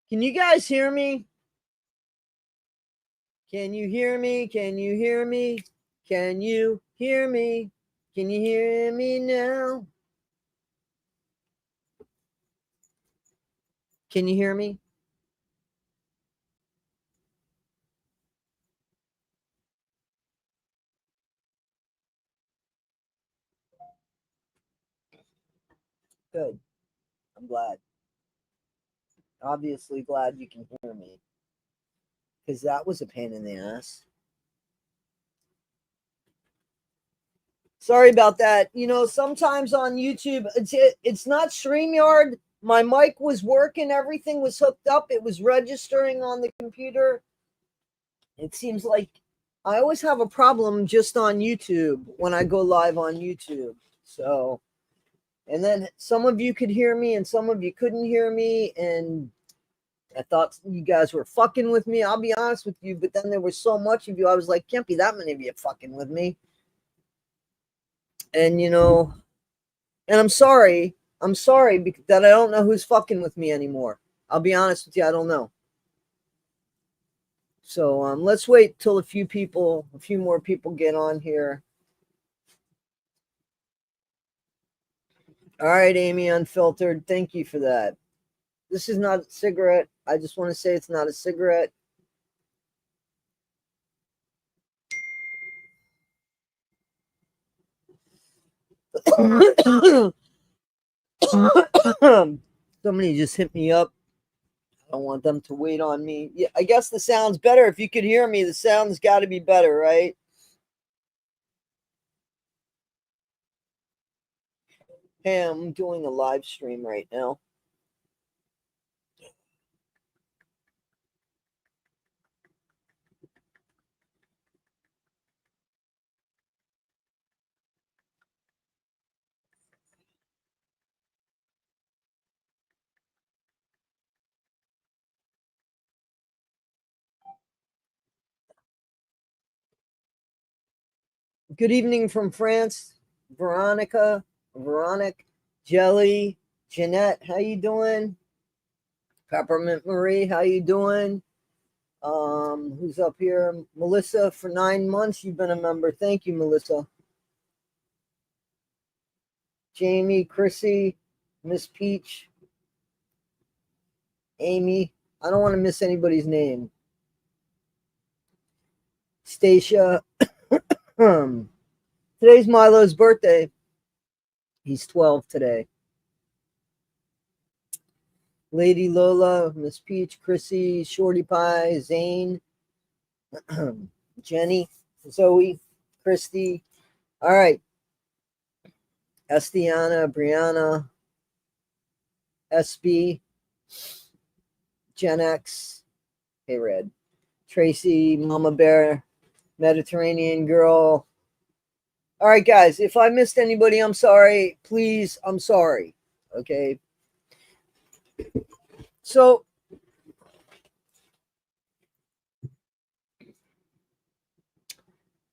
Can you guys hear me? Can you hear me? Can you hear me? Can you hear me? Can you hear me now? Can you hear me? Good. I'm glad. Obviously glad you can hear me. Because that was a pain in the ass. Sorry about that. You know, sometimes on YouTube, it's not StreamYard. My mic was working. Everything was hooked up. It was registering on the computer. It seems like I always have a problem just on YouTube when I go live on YouTube. So, and then some of you could hear me and some of you couldn't hear me. And I thought you guys were fucking with me. I'll be honest with you. But then there was so much of you. I was like, can't be that many of you fucking with me. And, you know, and I'm sorry that I don't know who's fucking with me anymore. I'll be honest with you. I don't know. So let's wait till a few more people get on here. All right, Amy Unfiltered. Thank you for that. This is not a cigarette. I just want to say it's not a cigarette. Somebody just hit me up. I don't want them to wait on me. Yeah, I guess the sound's better. If you could hear me, the sound's got to be better, right? Hey, I'm doing a live stream right now. Good evening from France, Veronique, Jelly, Jeanette. How you doing? Peppermint Marie. How you doing? Who's up here? Melissa. For 9 months, you've been a member. Thank you, Melissa. Jamie, Chrissy, Miss Peach, Amy. I don't want to miss anybody's name. Stacia. Today's Milo's birthday. He's 12 today. Lady Lola, Miss Peach, Chrissy, Shorty Pie, Zane, Jenny, Zoe, Christy. All right. Estiana, Brianna, SB, Gen X, hey Red, Tracy, Mama Bear, Mediterranean Girl. All right, guys, if I missed anybody, I'm sorry. Please, I'm sorry. Okay. So,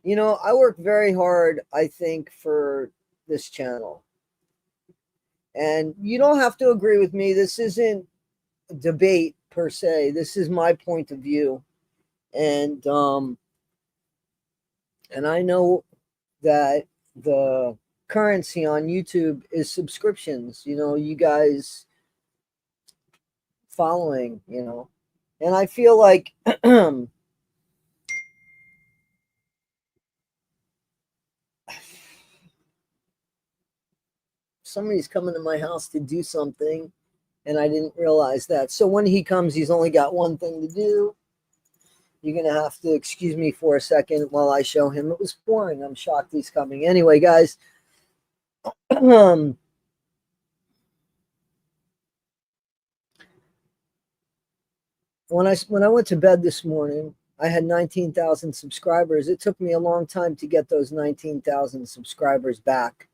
you know, I work very hard, I think, for this channel. And you don't have to agree with me. This isn't a debate per se. This is my point of view. And I know that the currency on YouTube is subscriptions, you know, you guys following, you know. And I feel like somebody's coming to my house to do something and I didn't realize that. So when he comes, he's only got one thing to do. You're going to have to excuse me for a second while I show him. It was boring. I'm shocked he's coming. Anyway, guys, when I went to bed this morning, I had 19,000 subscribers. It took me a long time to get those 19,000 subscribers back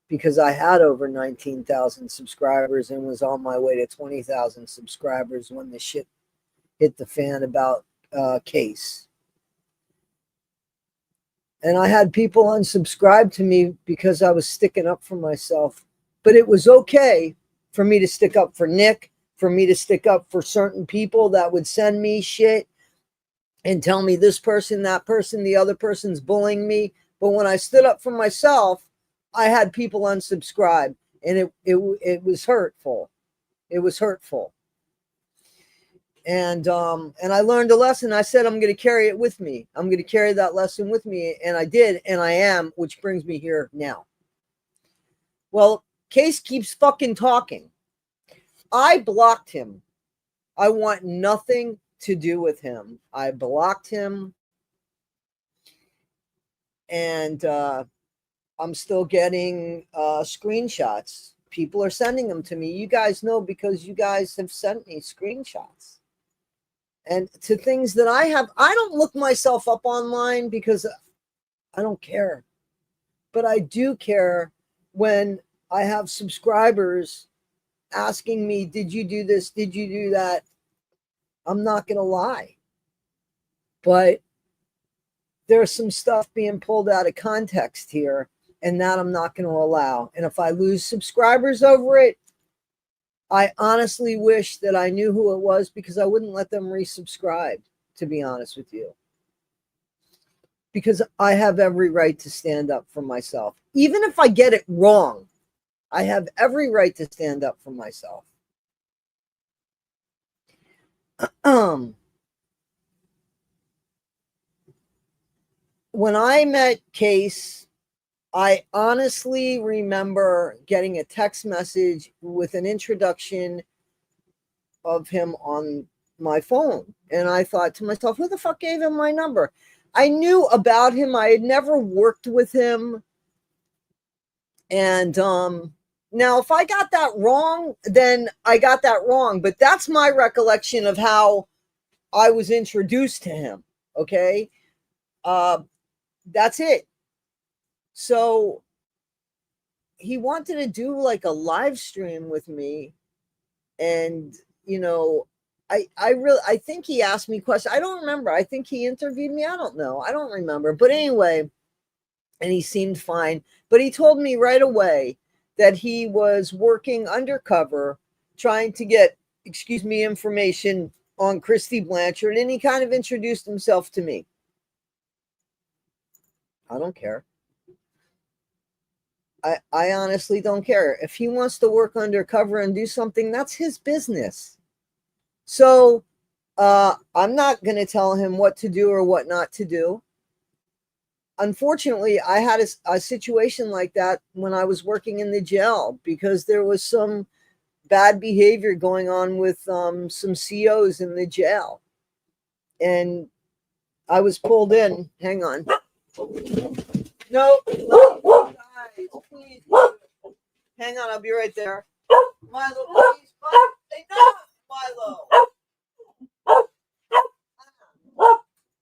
because I had over 19,000 subscribers and was on my way to 20,000 subscribers when the shit hit the fan about Case. And I had people unsubscribe to me because I was sticking up for myself. But it was okay for me to stick up for Nick, for me to stick up for certain people that would send me shit and tell me this person, that person, the other person's bullying me. But when I stood up for myself, I had people unsubscribe, and it was hurtful. It was hurtful. And I learned a lesson. I said, I'm going to carry it with me. I'm going to carry that lesson with me. And I did. And I am, which brings me here now. Well, Case keeps fucking talking. I blocked him. I want nothing to do with him. I blocked him. And I'm still getting screenshots. People are sending them to me. You guys know because you guys have sent me screenshots. And to things that I don't look myself up online because I don't care. But I do care when I have subscribers asking me, did you do this? Did you do that? I'm not going to lie. But there's some stuff being pulled out of context here, and that I'm not going to allow. And if I lose subscribers over it, I honestly wish that I knew who it was, because I wouldn't let them resubscribe, to be honest with you. Because I have every right to stand up for myself. Even if I get it wrong, I have every right to stand up for myself. When I met Case, I honestly remember getting a text message with an introduction of him on my phone. And I thought to myself, who the fuck gave him my number? I knew about him. I had never worked with him. And now, if I got that wrong, then I got that wrong. But that's my recollection of how I was introduced to him. Okay. That's it. So he wanted to do like a live stream with me. And, you know, I think he asked me questions. I don't remember. I think he interviewed me. I don't know. I don't remember. But anyway, and he seemed fine. But he told me right away that he was working undercover, trying to get, information on Christy Blanchard. And he kind of introduced himself to me. I don't care. I honestly don't care. If he wants to work undercover and do something, that's his business. So I'm not going to tell him what to do or what not to do. Unfortunately, I had a situation like that when I was working in the jail, because there was some bad behavior going on with some COs in the jail. And I was pulled in. Hang on. No, guys, please. Hang on, I'll be right there. Milo, please. Enough, Milo. No,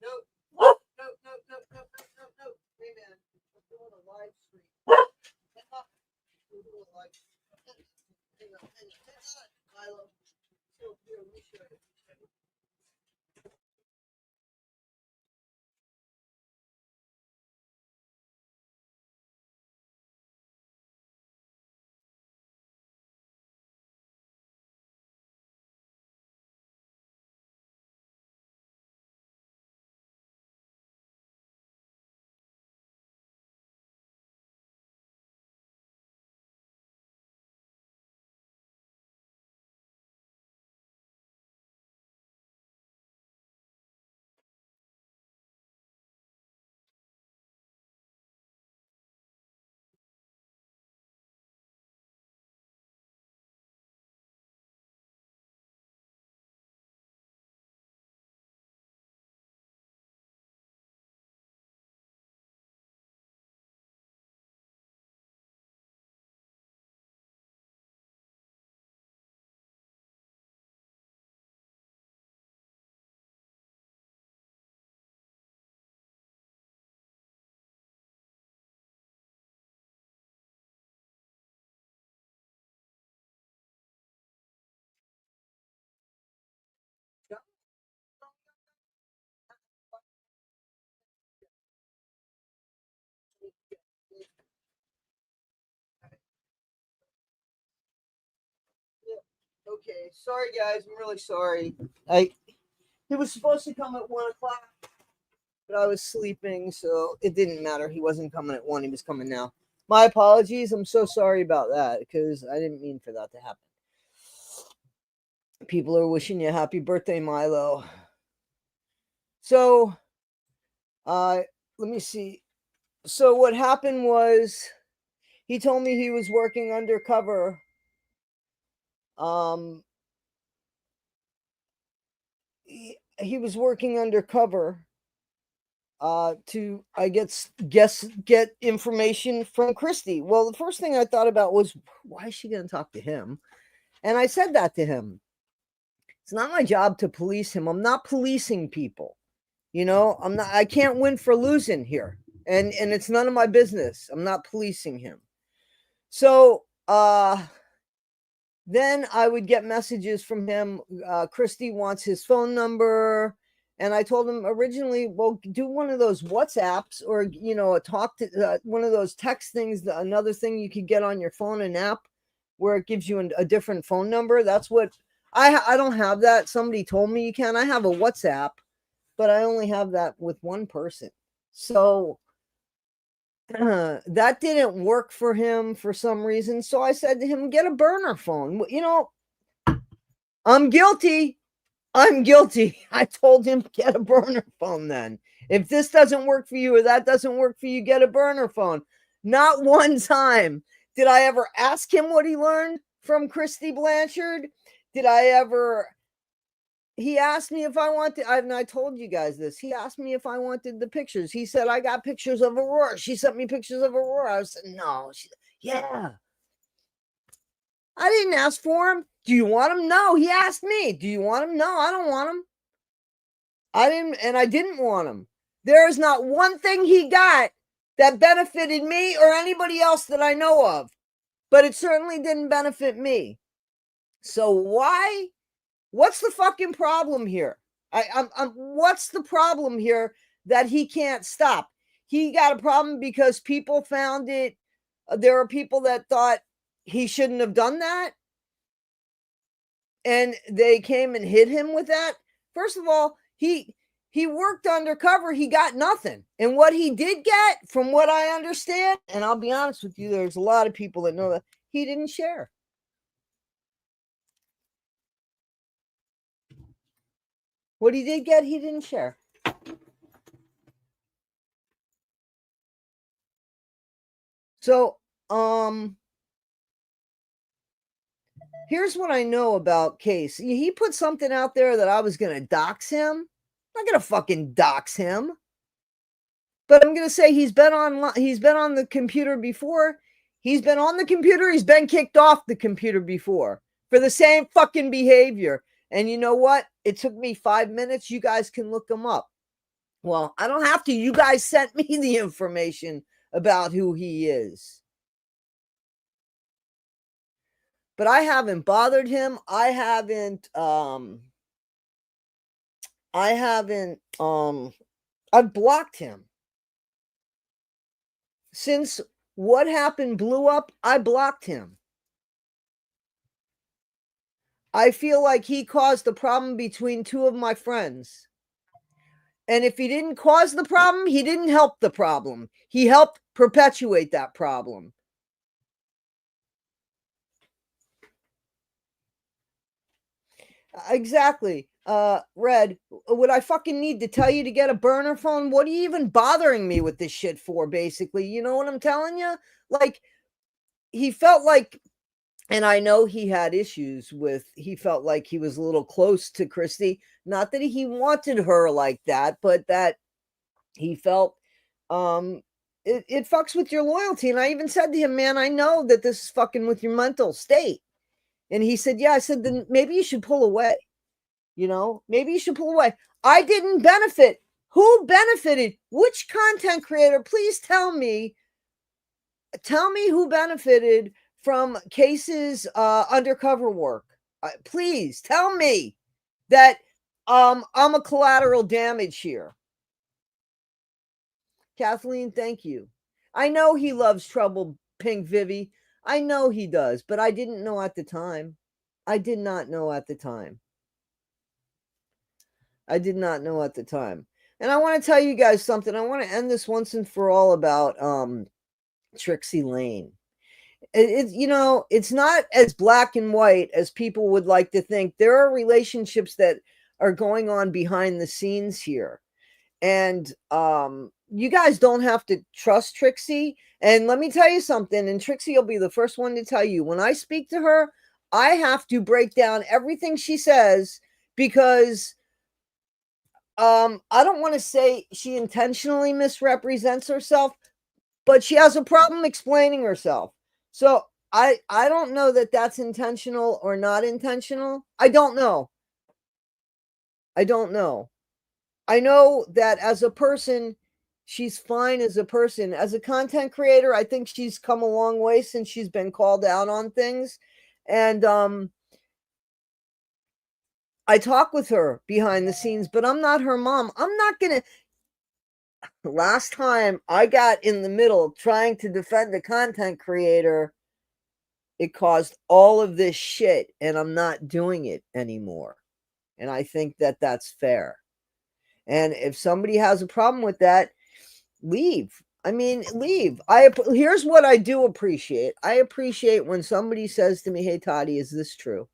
no, no, no, no, no, no. Hey, man, I'm doing a live stream. We're doing a live stream. Hang on, Milo. Here, let me show you. Okay, sorry guys, I'm really sorry. He was supposed to come at 1 o'clock, but I was sleeping, so it didn't matter. He wasn't coming at 1, he was coming now. My apologies. I'm so sorry about that because I didn't mean for that to happen. People are wishing you happy birthday, Milo. So, let me see. So what happened was he told me he was working undercover. He was working undercover to I guess get information from Christy. Well, the first thing I thought about was, why is she going to talk to him? And I said that to him. It's not my job to police him. I'm not policing people. I can't win for losing here. And it's none of my business. I'm not policing him. So then I would get messages from him. Christy wants his phone number. And I told him originally, well, do one of those WhatsApps or, talk to one of those text things, another thing you could get on your phone, an app where it gives you a different phone number. That's what I don't have that. Somebody told me you can. I have a WhatsApp, but I only have that with one person. So that didn't work for him for some reason. So I said to him, get a burner phone. I'm guilty. I told him, get a burner phone then. If this doesn't work for you or that doesn't work for you, get a burner phone. Not one time did I ever ask him what he learned from Christy Blanchard. He asked me if I wanted, and I told you guys this. He asked me if I wanted the pictures. He said, I got pictures of Aurora. She sent me pictures of Aurora. I said, no. Yeah. I didn't ask for him. Do you want him? No. He asked me, do you want him? No, I don't want him. I didn't want him. There is not one thing he got that benefited me or anybody else that I know of, but it certainly didn't benefit me. So why? What's the fucking problem here? What's the problem here that he can't stop? He got a problem because people found it. There are people that thought he shouldn't have done that. And they came and hit him with that. First of all, he worked undercover. He got nothing. And what he did get, from what I understand, and I'll be honest with you, there's a lot of people that know that, he didn't share. What he did get, he didn't share. So, here's what I know about Case. He put something out there that I was going to dox him. I'm not going to fucking dox him. But I'm going to say he's been on the computer before. He's been on the computer. He's been kicked off the computer before for the same fucking behavior. And you know what? It took me 5 minutes. You guys can look him up. Well, I don't have to. You guys sent me the information about who he is. But I haven't bothered him. I've blocked him. Since what happened blew up, I blocked him. I feel like he caused a problem between two of my friends. And if he didn't cause the problem, he didn't help the problem. He helped perpetuate that problem. Exactly. Red, would I fucking need to tell you to get a burner phone? What are you even bothering me with this shit for, basically? You know what I'm telling you? Like, he felt like, and I know he had issues with, he felt like he was a little close to Christy. Not that he wanted her like that, but that he felt it fucks with your loyalty. And I even said to him, man, I know that this is fucking with your mental state. And he said, yeah. I said, then maybe you should pull away. Maybe you should pull away. I didn't benefit. Who benefited? Which content creator? Please tell me who benefited from Case's undercover work. Please tell me that I'm a collateral damage here. Kathleen, thank you. I know he loves trouble, Pink Vivi. I know he does, but I didn't know at the time. I did not know at the time. I did not know at the time. And I want to tell you guys something. I want to end this once and for all about Trixie Lane. It's not as black and white as people would like to think. There are relationships that are going on behind the scenes here. And you guys don't have to trust Trixie. And let me tell you something, and Trixie will be the first one to tell you, when I speak to her, I have to break down everything she says, because I don't want to say she intentionally misrepresents herself, but she has a problem explaining herself. So I don't know that that's intentional or not intentional. I don't know. I don't know. I know that as a person, she's fine as a person. As a content creator, I think she's come a long way since she's been called out on things. And I talk with her behind the scenes, but I'm not her mom. I'm not going to. Last time I got in the middle trying to defend a content creator, it caused all of this shit, and I'm not doing it anymore. And I think that that's fair. And if somebody has a problem with that, leave. I mean, leave. Here's what I do appreciate. I appreciate when somebody says to me, "Hey, Toddy, is this true?"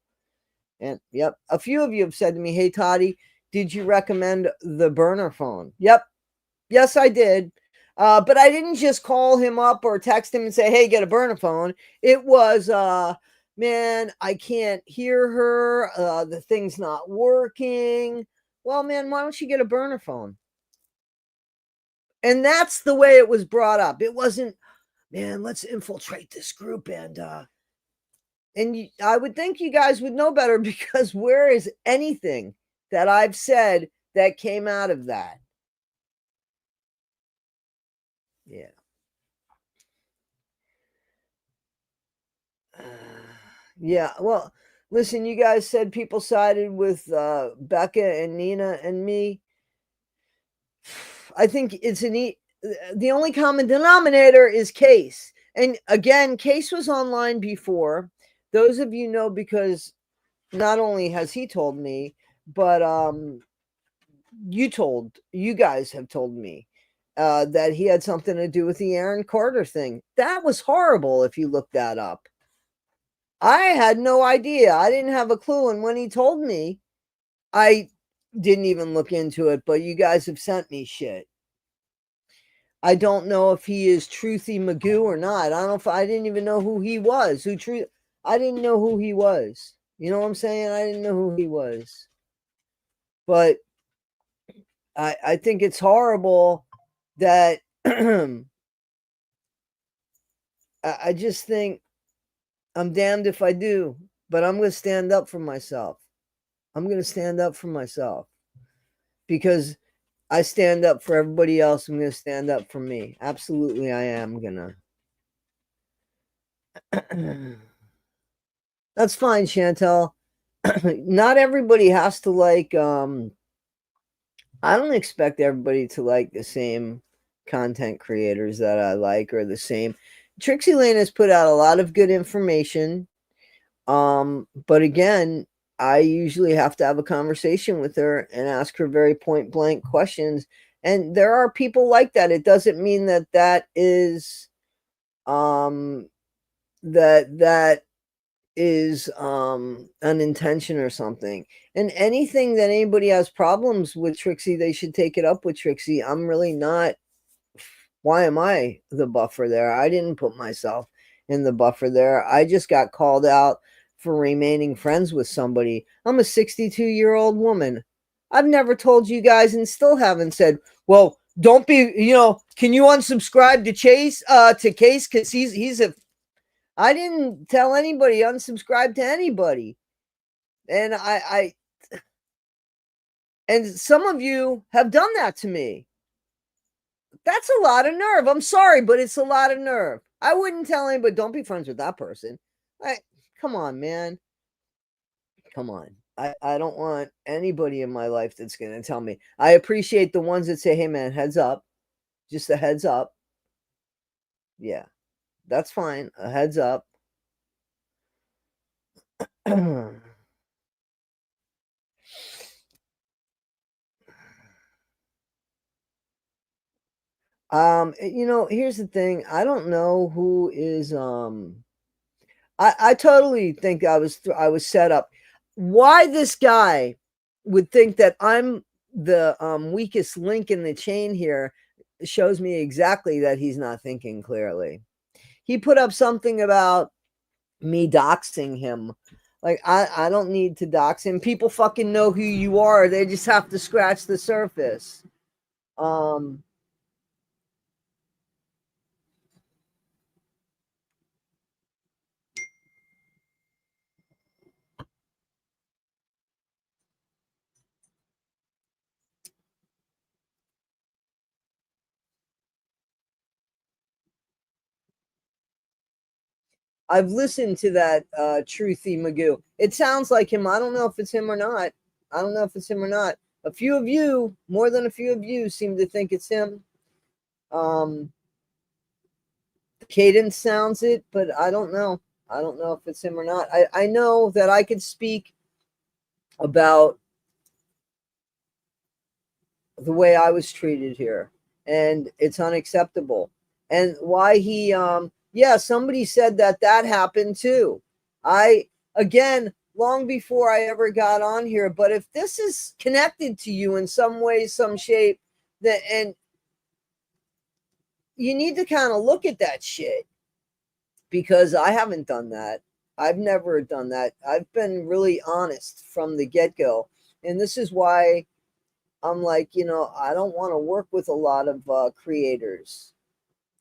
And yep, a few of you have said to me, "Hey, Toddy, did you recommend the burner phone?" Yep. Yes, I did. But I didn't just call him up or text him and say, "Hey, get a burner phone." It was, man, I can't hear her. The thing's not working. Well, man, why don't you get a burner phone? And that's the way it was brought up. It wasn't, man, let's infiltrate this group. I would think you guys would know better, because where is anything that I've said that came out of that? Yeah. Yeah, well, listen, you guys said people sided with Becca and Nina and me. I think the only common denominator is Case. And again, Case was online before. Those of you know, because not only has he told me, but you guys have told me that he had something to do with the Aaron Carter thing. That was horrible if you look that up. I had no idea. I didn't have a clue. And when he told me, I didn't even look into it, but you guys have sent me shit. I don't know if he is Truthy Magoo or not. I don't know if I didn't even know who he was. I didn't know who he was. You know what I'm saying? I didn't know who he was. But I think it's horrible that I just think I'm damned if I do, but I'm going to stand up for myself. I'm going to stand up for myself, because I stand up for everybody else. I'm going to stand up for me. Absolutely, I am going to. That's fine, Chantel. Not everybody has to like, I don't expect everybody to like the same content creators that I like, or the same. Trixie Lane has put out a lot of good information. But again, I usually have to have a conversation with her and ask her very point blank questions. And there are people like that. It doesn't mean that is that is an intention or something. And anything that anybody has problems with Trixie, they should take it up with Trixie. I'm really not. Why am I the buffer there? I didn't put myself in the buffer there. I just got called out for remaining friends with somebody. I'm a 62-year-old woman. I've never told you guys, and still haven't said, well, don't be, can you unsubscribe to Case, because he's a. I didn't tell anybody unsubscribe to anybody. And and some of you have done that to me. That's a lot of nerve. I'm sorry, but it's a lot of nerve. I wouldn't tell anybody, don't be friends with that person. Come on, man. Come on. I don't want anybody in my life that's going to tell me. I appreciate the ones that say, hey, man, heads up. Just a heads up. Yeah, that's fine. A heads up. Here's the thing. I don't know who is I totally think I was set up. Why this guy would think that I'm the weakest link in the chain here shows me exactly that he's not thinking clearly. He put up something about me doxing him. Like I don't need to dox him. People fucking know who you are. They just have to scratch the surface. Um I've listened to that Truthy Magoo. It sounds like him. I don't know if it's him or not. I don't know if it's him or not. A few of you, more than a few of you, seem to think it's him. The cadence sounds it, but I don't know. I don't know if it's him or not. I know that I could speak about the way I was treated here, and it's unacceptable. And why he, yeah, somebody said that that happened too. I, again, long before I ever got on here, but if this is connected to you in some way, some shape, that, and you need to kind of look at that shit, because I haven't done that. I've never done that. I've been really honest from the get go. And this is why I'm like, I don't want to work with a lot of creators.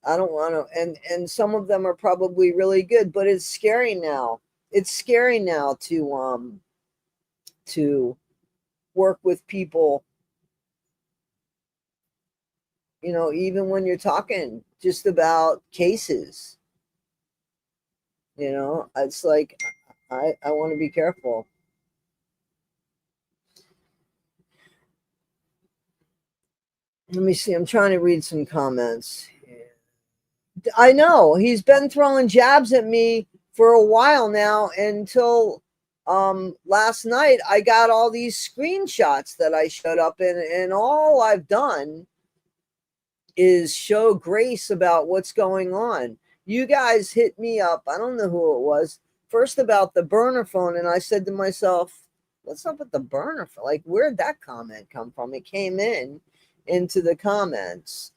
I don't want to, and some of them are probably really good, but it's scary now. It's scary now to work with people, even when you're talking just about cases. It's like I want to be careful. Let me see. I'm trying to read some comments. I know he's been throwing jabs at me for a while now, until last night I got all these screenshots that I showed up in, and all I've done is show grace about what's going on. You guys hit me up. I don't know who it was. First about the burner phone, and I said to myself, what's up with the burner phone? Like, where'd that comment come from? It came into the comments.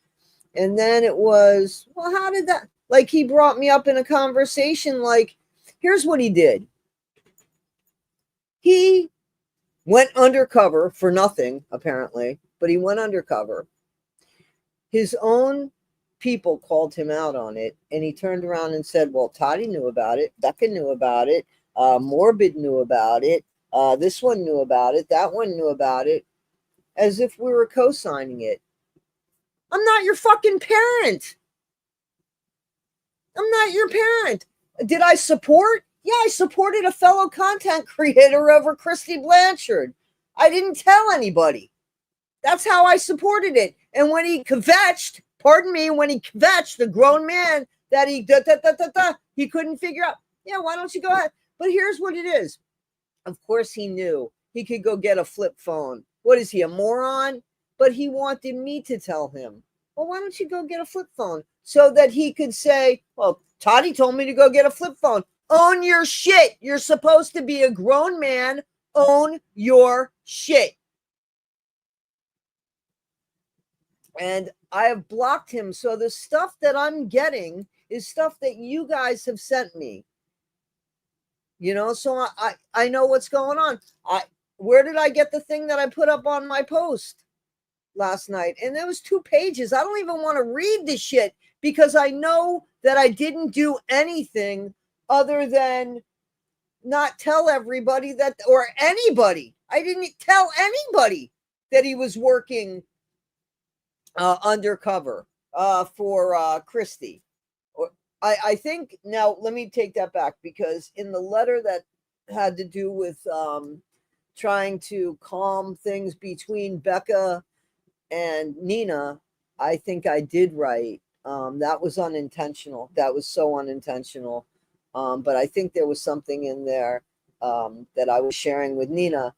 And then it was, well, how did that? Like, he brought me up in a conversation. Like, here's what he did. He went undercover for nothing, apparently, but he went undercover. His own people called him out on it, and he turned around and said, well, Toddy knew about it, Becca knew about it, Morbid knew about it, this one knew about it, that one knew about it, as if we were co-signing it. I'm not your fucking parent. I'm not your parent. Did I support? Yeah, I supported a fellow content creator over Christy Blanchard. I didn't tell anybody. That's how I supported it. And when he kvetched, when he kvetched, a grown man that he couldn't figure out. Yeah, why don't you go ahead? But here's what it is. Of course he knew he could go get a flip phone. What is he, a moron? But he wanted me to tell him, well, why don't you go get a flip phone? So that he could say, well, Toddy told me to go get a flip phone. Own your shit. You're supposed to be a grown man. Own your shit. And I have blocked him. So the stuff that I'm getting is stuff that you guys have sent me. So I know what's going on. Where did I get the thing that I put up on my post last night? And there was 2 pages. I don't even want to read the shit, because I know that I didn't do anything other than not tell everybody that, or anybody. I didn't tell anybody that he was working undercover for Christie. I think, now let me take that back, because in the letter that had to do with trying to calm things between Becca and Nina, I think I did write. That was unintentional. That was so unintentional. But I think there was something in there that I was sharing with Nina.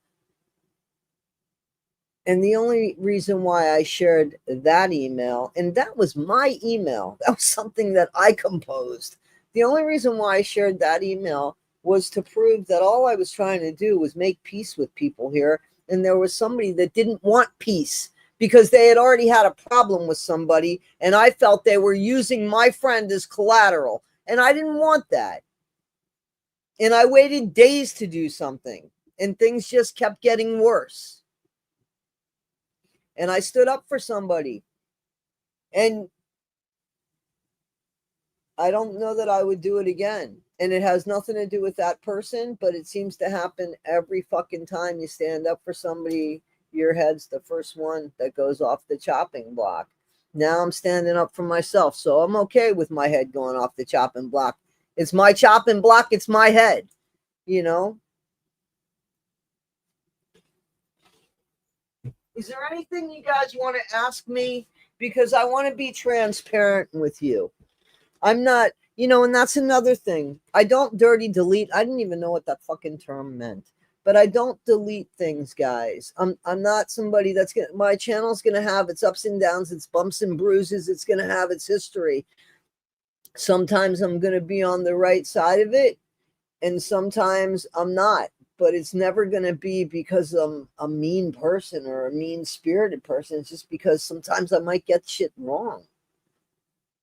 And the only reason why I shared that email, and that was my email, that was something that I composed. The only reason why I shared that email was to prove that all I was trying to do was make peace with people here. And there was somebody that didn't want peace because they had already had a problem with somebody. And I felt they were using my friend as collateral. And I didn't want that. And I waited days to do something. And things just kept getting worse. And I stood up for somebody. And I don't know that I would do it again. And it has nothing to do with that person, but it seems to happen every fucking time you stand up for somebody. Your head's the first one that goes off the chopping block. Now I'm standing up for myself, so I'm okay with my head going off the chopping block. It's my chopping block, it's my head, you know? Is there anything you guys want to ask me? Because I want to be transparent with you. I'm not, and that's another thing. I don't dirty delete. I didn't even know what that fucking term meant. But I don't delete things, guys. I'm not somebody that's gonna, my channel's gonna have its ups and downs, its bumps and bruises, it's gonna have its history. Sometimes I'm gonna be on the right side of it, and sometimes I'm not. But it's never gonna be because I'm a mean person or a mean-spirited person. It's just because sometimes I might get shit wrong.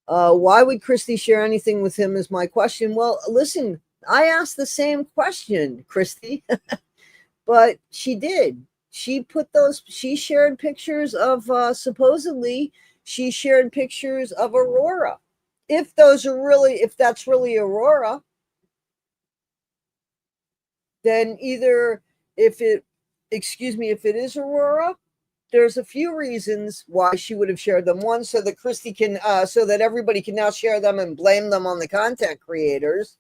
Why would Christy share anything with him is my question. Well, listen, I asked the same question, Christy, but she did. She shared pictures of, supposedly, she shared pictures of Aurora. If that's really Aurora, then if it is Aurora, there's a few reasons why she would have shared them. One, so that so that everybody can now share them and blame them on the content creators.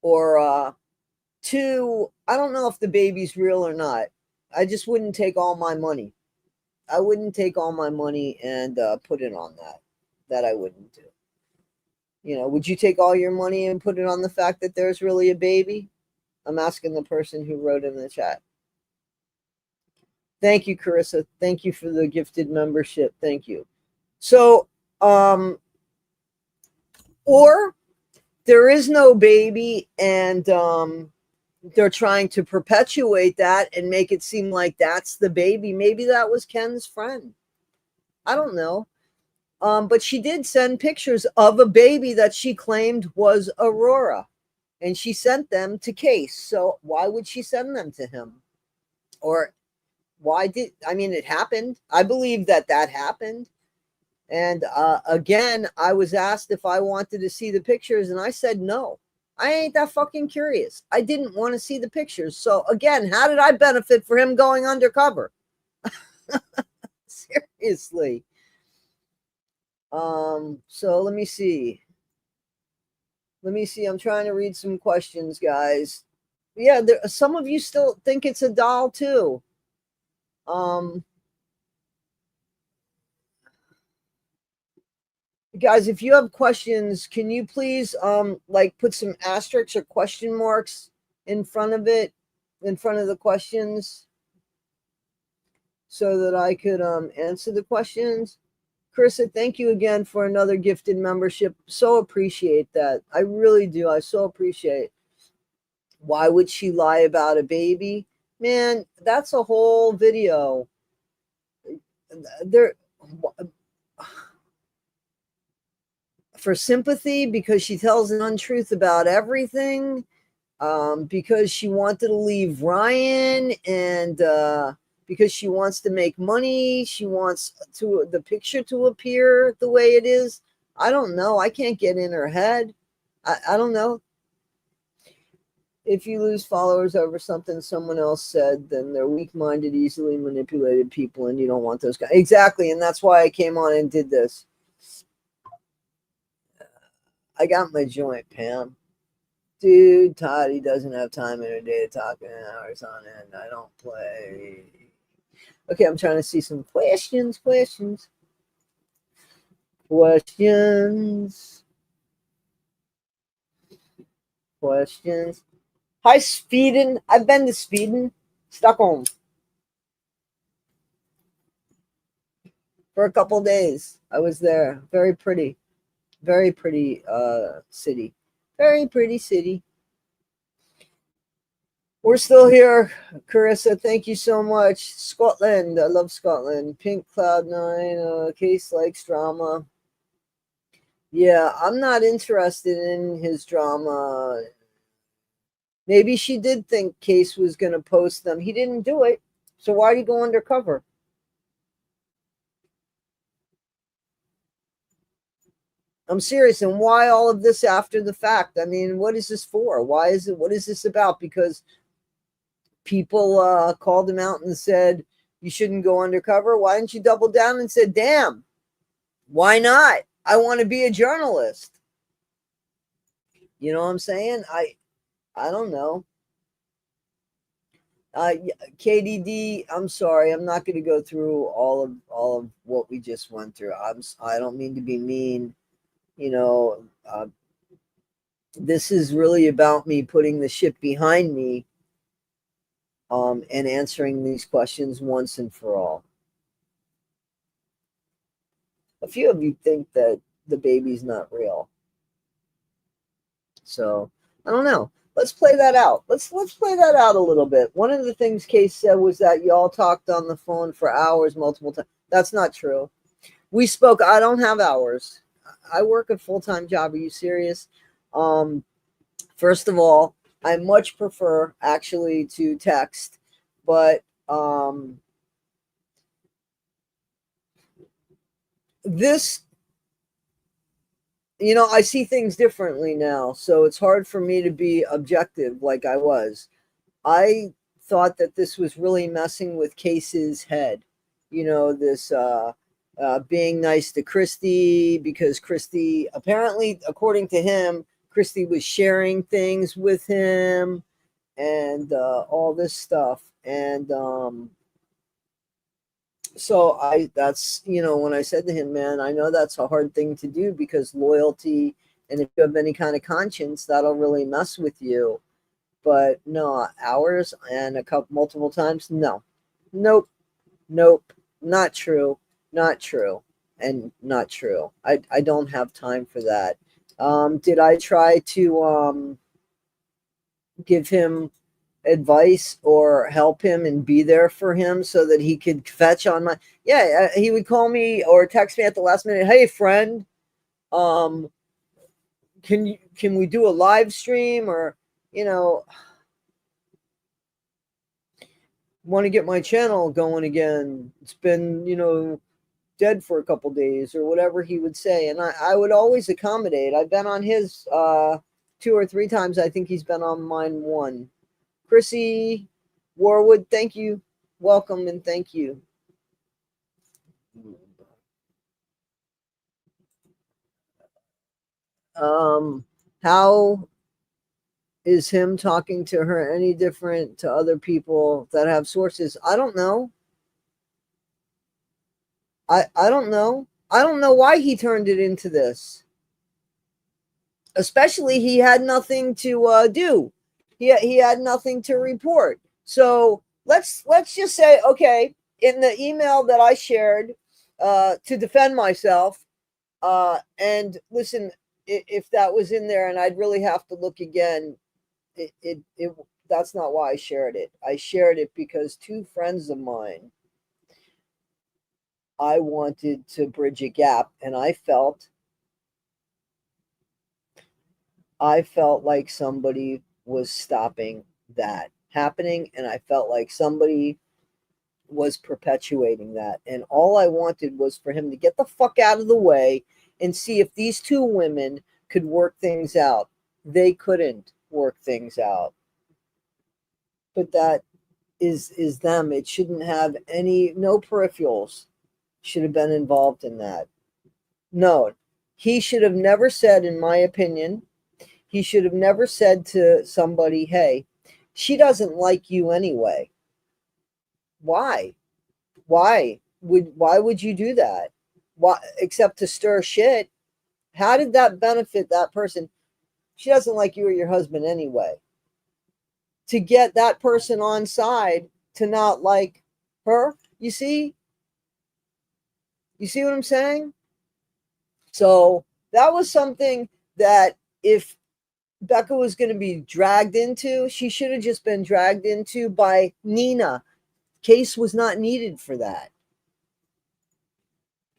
Or two, I don't know if the baby's real or not. I just wouldn't take all my money. I wouldn't take all my money and put it on that. That I wouldn't do. Would you take all your money and put it on the fact that there's really a baby? I'm asking the person who wrote in the chat. Thank you, Carissa. Thank you for the gifted membership. Thank you. So, or there is no baby, and they're trying to perpetuate that and make it seem like that's the baby. Maybe that was Ken's friend. I don't know. But she did send pictures of a baby that she claimed was Aurora, and she sent them to Case. So why would she send them to him? Or it happened. I believe that happened. And again, I was asked if I wanted to see the pictures, and I said no. I ain't that fucking curious. I didn't want to see the pictures. So again, how did I benefit for him going undercover? Seriously. So let me see. I'm trying to read some questions, guys. Yeah, some of you still think it's a doll too. Guys, if you have questions, can you please put some asterisks or question marks in front of the questions, so that I could answer the questions. Carissa, thank you again for another gifted membership. So appreciate that. I really do. I so appreciate. Why would she lie about a baby? Man, that's a whole video. For sympathy, because she tells an untruth about everything, because she wanted to leave Ryan, and because she wants to make money, she wants the picture to appear the way it is. I don't know. I can't get in her head. I don't know. If you lose followers over something someone else said, then they're weak-minded, easily manipulated people, and you don't want those guys. Exactly, and that's why I came on and did this. I got my joint, Pam. Dude, Toddy doesn't have time in her day to talk in hours on end. I don't play. Okay, I'm trying to see some questions. Hi, Sweden. I've been to Sweden, Stockholm. for a couple days. I was there. Very pretty city. Very pretty city. We're still here, Carissa. Thank you so much. Scotland. I love Scotland. Pink Cloud Nine. Case likes drama. Yeah, I'm not interested in his drama. Maybe she did think Case was going to post them. He didn't do it. So why do you go undercover? I'm serious. And why all of this after the fact? I mean, what is this for? Why is it? What is this about? Because people called him out and said, you shouldn't go undercover. Why didn't you double down and said, damn, why not? I want to be a journalist. You know what I'm saying? I don't know. KDD, I'm sorry, I'm not going to go through all of what we just went through. I don't mean to be mean. You know, this is really about me putting the shit behind me, and answering these questions once and for all. A few of you think that the baby's not real, so I don't know. Let's play that out. Let's play that out a little bit. One of the things Case said was that y'all talked on the phone for hours multiple times. That's not true. We spoke. I don't have hours. I work a full-time job. Are you serious? First of all, I much prefer actually to text, but this, I see things differently now, so it's hard for me to be objective like I was. I thought that this was really messing with Case's head. This being nice to Christy, because Christy, apparently, according to him, Christy was sharing things with him and all this stuff. And so that's, when I said to him, man, I know that's a hard thing to do because loyalty, and if you have any kind of conscience, that'll really mess with you. But no, hours and multiple times, no. Nope. Not true. Not true. And not true. I don't have time for that. Did I try to give him advice or help him and be there for him so that he could fetch on my, he would call me or text me at the last minute, hey friend, um can we do a live stream, or want to get my channel going again, it's been dead for a couple days, or whatever he would say. And I would always accommodate. I've been on his 2 or 3 times. I think he's been on mine one. Chrissy Warwood, thank you. Welcome and thank you. How is him talking to her any different to other people that have sources? I don't know. I don't know. I don't know why he turned it into this. Especially, he had nothing to do. He had nothing to report. So let's just say, okay, in the email that I shared to defend myself, and listen, if that was in there, and I'd really have to look again, it that's not why I shared it. I shared it because 2 friends of mine, I wanted to bridge a gap, and I felt like somebody was stopping that happening, and I felt like somebody was perpetuating that. And all I wanted was for him to get the fuck out of the way and see if these 2 women could work things out. They couldn't work things out. But that is them. It shouldn't have no peripherals should have been involved in that. No, he should have never said, in my opinion, he should have never said to somebody, hey, she doesn't like you anyway. Why? Why would you do that? Why, except to stir shit? How did that benefit that person? She doesn't like you or your husband anyway. To get that person on side to not like her, you see You see what I'm saying? So that was something that if Becca was going to be dragged into, she should have just been dragged into by Nina. Case was not needed for that.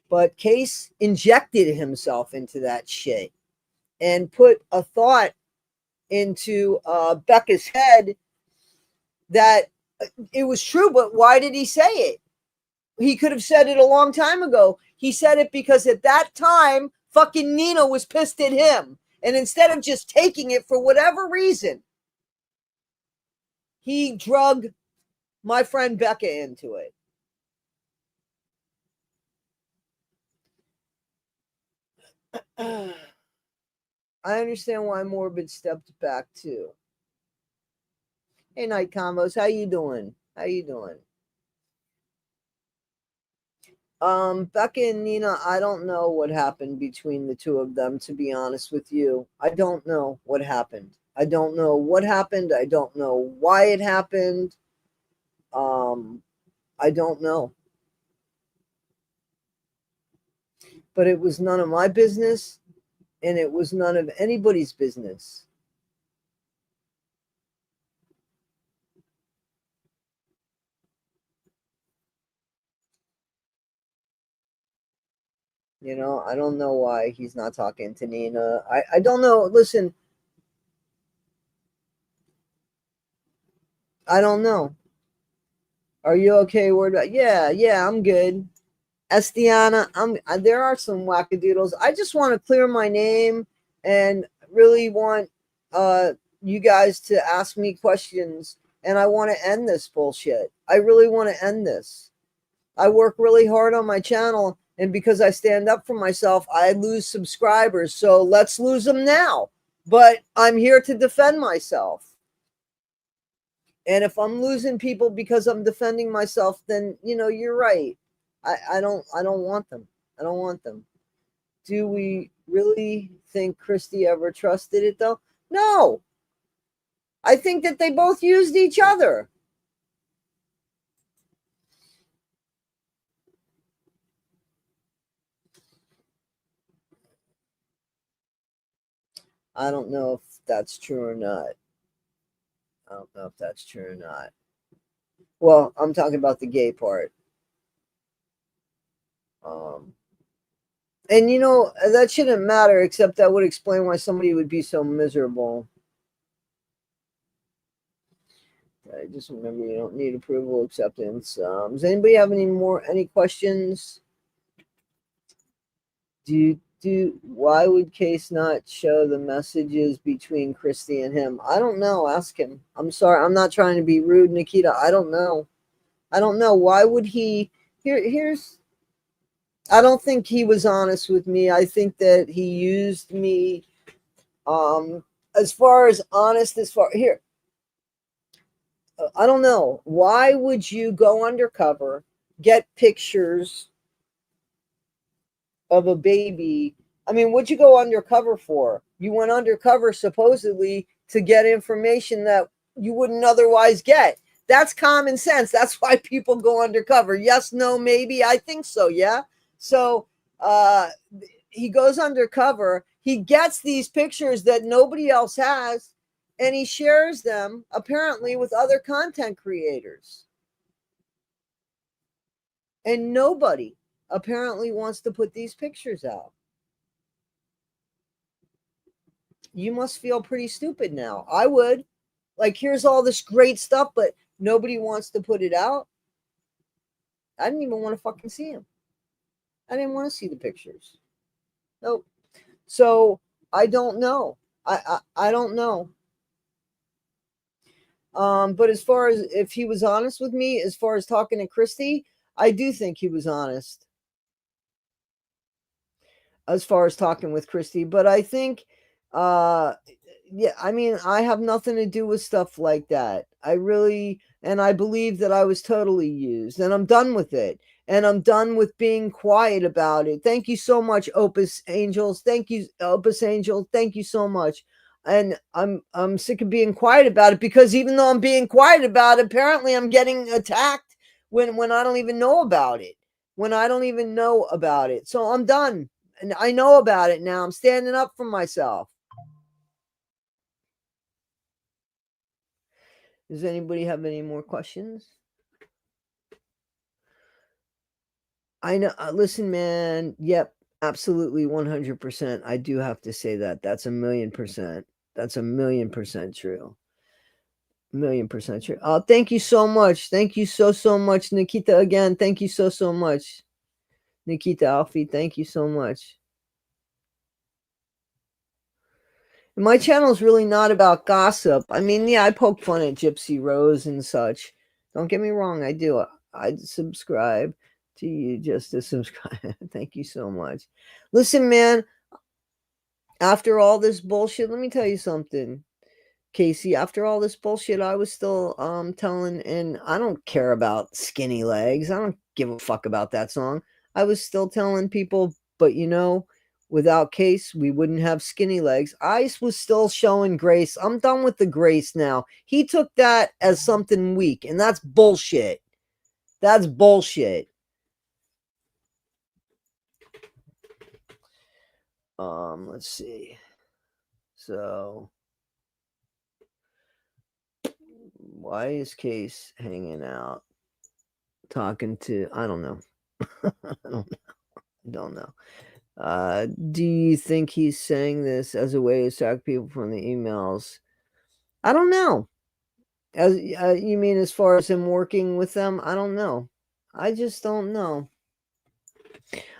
But Case injected himself into that shit and put a thought into Becca's head that it was true, but why did he say it? He could have said it a long time ago. He said it because at that time, fucking Nina was pissed at him. And instead of just taking it for whatever reason, he drug my friend Becca into it. I understand why Morbid stepped back too. Hey, Night Combos, how you doing? How you doing? Becca and Nina, I don't know what happened between the two of them, to be honest with you. I don't know what happened. I don't know what happened. I don't know why it happened. I don't know. But it was none of my business, and it was none of anybody's business. You know, I don't know why he's not talking to Nina. I don't know. Listen, I don't know. Are you okay? Yeah, I'm good. Estiana, there are some wackadoodles. I just want to clear my name and really want you guys to ask me questions, and I want to end this bullshit. I really want to end this. I work really hard on my channel, and because I stand up for myself, I lose subscribers. So let's lose them now. But I'm here to defend myself. And if I'm losing people because I'm defending myself, then you're right. I don't want them. I don't want them. Do we really think Christy ever trusted it though? No. I think that they both used each other. I don't know if that's true or not. I don't know if that's true or not. Well, I'm talking about the gay part. And that shouldn't matter, except that would explain why somebody would be so miserable. I just remember you don't need approval, acceptance. Does anybody have any questions? Why would Case not show the messages between Christy and him? I don't know. Ask him. I'm sorry. I'm not trying to be rude, Nikita. I don't know. Why would he? Here's. I don't think he was honest with me. I think that he used me. As far as honest, here. I don't know. Why would you go undercover, get pictures of a baby? I mean, what'd you go undercover for? You went undercover supposedly to get information that you wouldn't otherwise get. That's common sense. That's why people go undercover. Yes, no, maybe. I think so. Yeah. So he goes undercover. He gets these pictures that nobody else has, and he shares them apparently with other content creators. And nobody apparently wants to put these pictures out. You must feel pretty stupid now. I would. Like, here's all this great stuff, but nobody wants to put it out. I didn't even want to fucking see them. I didn't want to see the pictures. Nope. So I don't know. I don't know. But as far as if he was honest with me, as far as talking to Christy, I do think he was honest. As far as talking with Christy, but I think, yeah, I mean, I have nothing to do with stuff like that. And I believe that I was totally used, and I'm done with it. And I'm done with being quiet about it. Thank you so much, Opus Angels. Thank you, Opus Angel. Thank you so much. And I'm sick of being quiet about it, because even though I'm being quiet about it, apparently I'm getting attacked when I don't even know about it. when I don't even know about it. So I'm done. And I know about it now. I'm standing up for myself. Does anybody have any more questions? I know. Listen, man. Yep. Absolutely 100%. I do have to say that. That's 1,000,000%. That's 1,000,000% true. 1,000,000% true. Oh, thank you so much. Thank you so much, Nikita. Again, thank you so much. Nikita Alfie, thank you so much. My channel is really not about gossip. I mean, yeah, I poke fun at Gypsy Rose and such. Don't get me wrong, I do. I subscribe to you just to subscribe. Thank you so much. Listen, man, after all this bullshit, let me tell you something. Casey, after all this bullshit, I was still telling, and I don't care about Skinny Legs. I don't give a fuck about that song. I was still telling people, but without Case, we wouldn't have Skinny Legs. I was still showing grace. I'm done with the grace now. He took that as something weak, and that's bullshit. That's bullshit. Let's see. So why is Case hanging out talking to, I don't know. I don't know. Do you think he's saying this as a way to distract people from the emails? I don't know. As you mean, as far as him working with them? I don't know. I just don't know.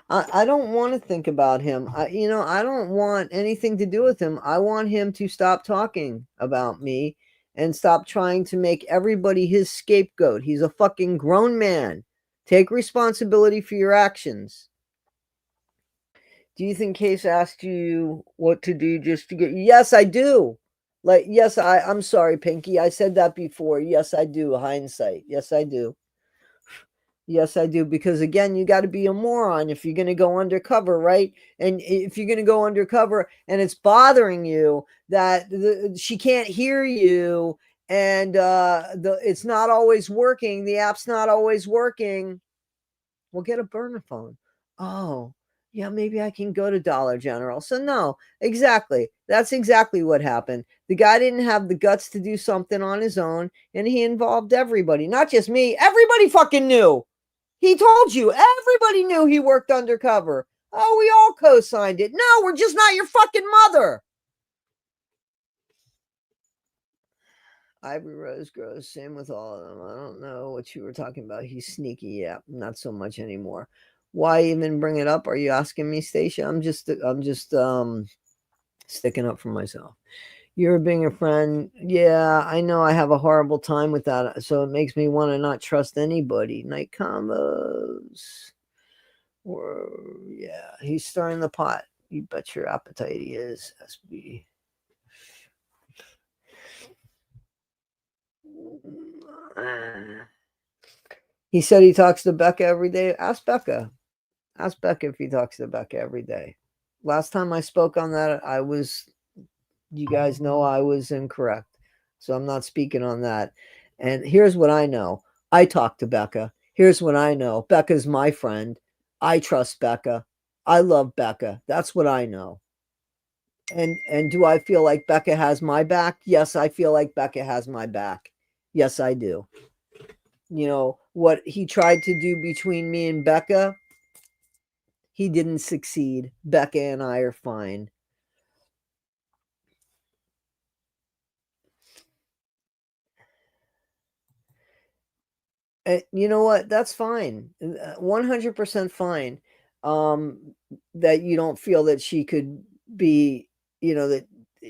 I don't want to think about him. I don't want anything to do with him. I want him to stop talking about me and stop trying to make everybody his scapegoat. He's a fucking grown man. Take responsibility for your actions. Do you think Case asked you what to do just to get? Yes, I do. Like, yes, I'm sorry, Pinky. I said that before. Yes, I do. Hindsight. Yes, I do. Yes, I do. Because again, you got to be a moron if you're going to go undercover, right? And if you're going to go undercover and it's bothering you that she can't hear you and it's not always working, the app's not always working, well, get a burner phone. Oh, yeah, maybe I can go to Dollar General. So, no, exactly. That's exactly what happened. The guy didn't have the guts to do something on his own, and he involved everybody, not just me. Everybody fucking knew. He told you. Everybody knew he worked undercover. Oh, we all co signed it. No, we're just not your fucking mother. Ivory Rose grows. Same with all of them. I don't know what you were talking about. He's sneaky. Yeah, not so much anymore. Why even bring it up? Are you asking me, Stacia? I'm just sticking up for myself. You're being a friend. Yeah, I know I have a horrible time with that. So it makes me want to not trust anybody. Night combos. Or yeah, he's stirring the pot. You bet your appetite he is. SB. He said he talks to Becca every day. Ask Becca. Ask Becca if he talks to Becca every day. Last time I spoke on that, you guys know I was incorrect. So I'm not speaking on that. And here's what I know. I talk to Becca. Here's what I know. Becca's my friend. I trust Becca. I love Becca. That's what I know. And do I feel like Becca has my back? Yes, I feel like Becca has my back. Yes, I do. What he tried to do between me and Becca, he didn't succeed. Becca and I are fine. You know what? That's fine. 100% fine. That you don't feel that she could be, that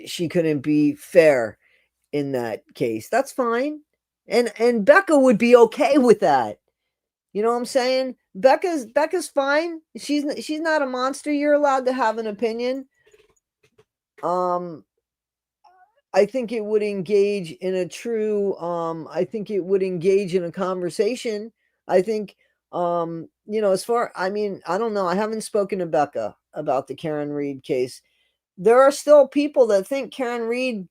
she couldn't be fair in that case. That's fine. And Becca would be okay with that. You know what I'm saying? Becca's fine. She's not a monster. You're allowed to have an opinion. I think it would engage in a true I think it would engage in a conversation. I think I mean, I don't know. I haven't spoken to Becca about the Karen Reed case. There are still people that think Karen Reed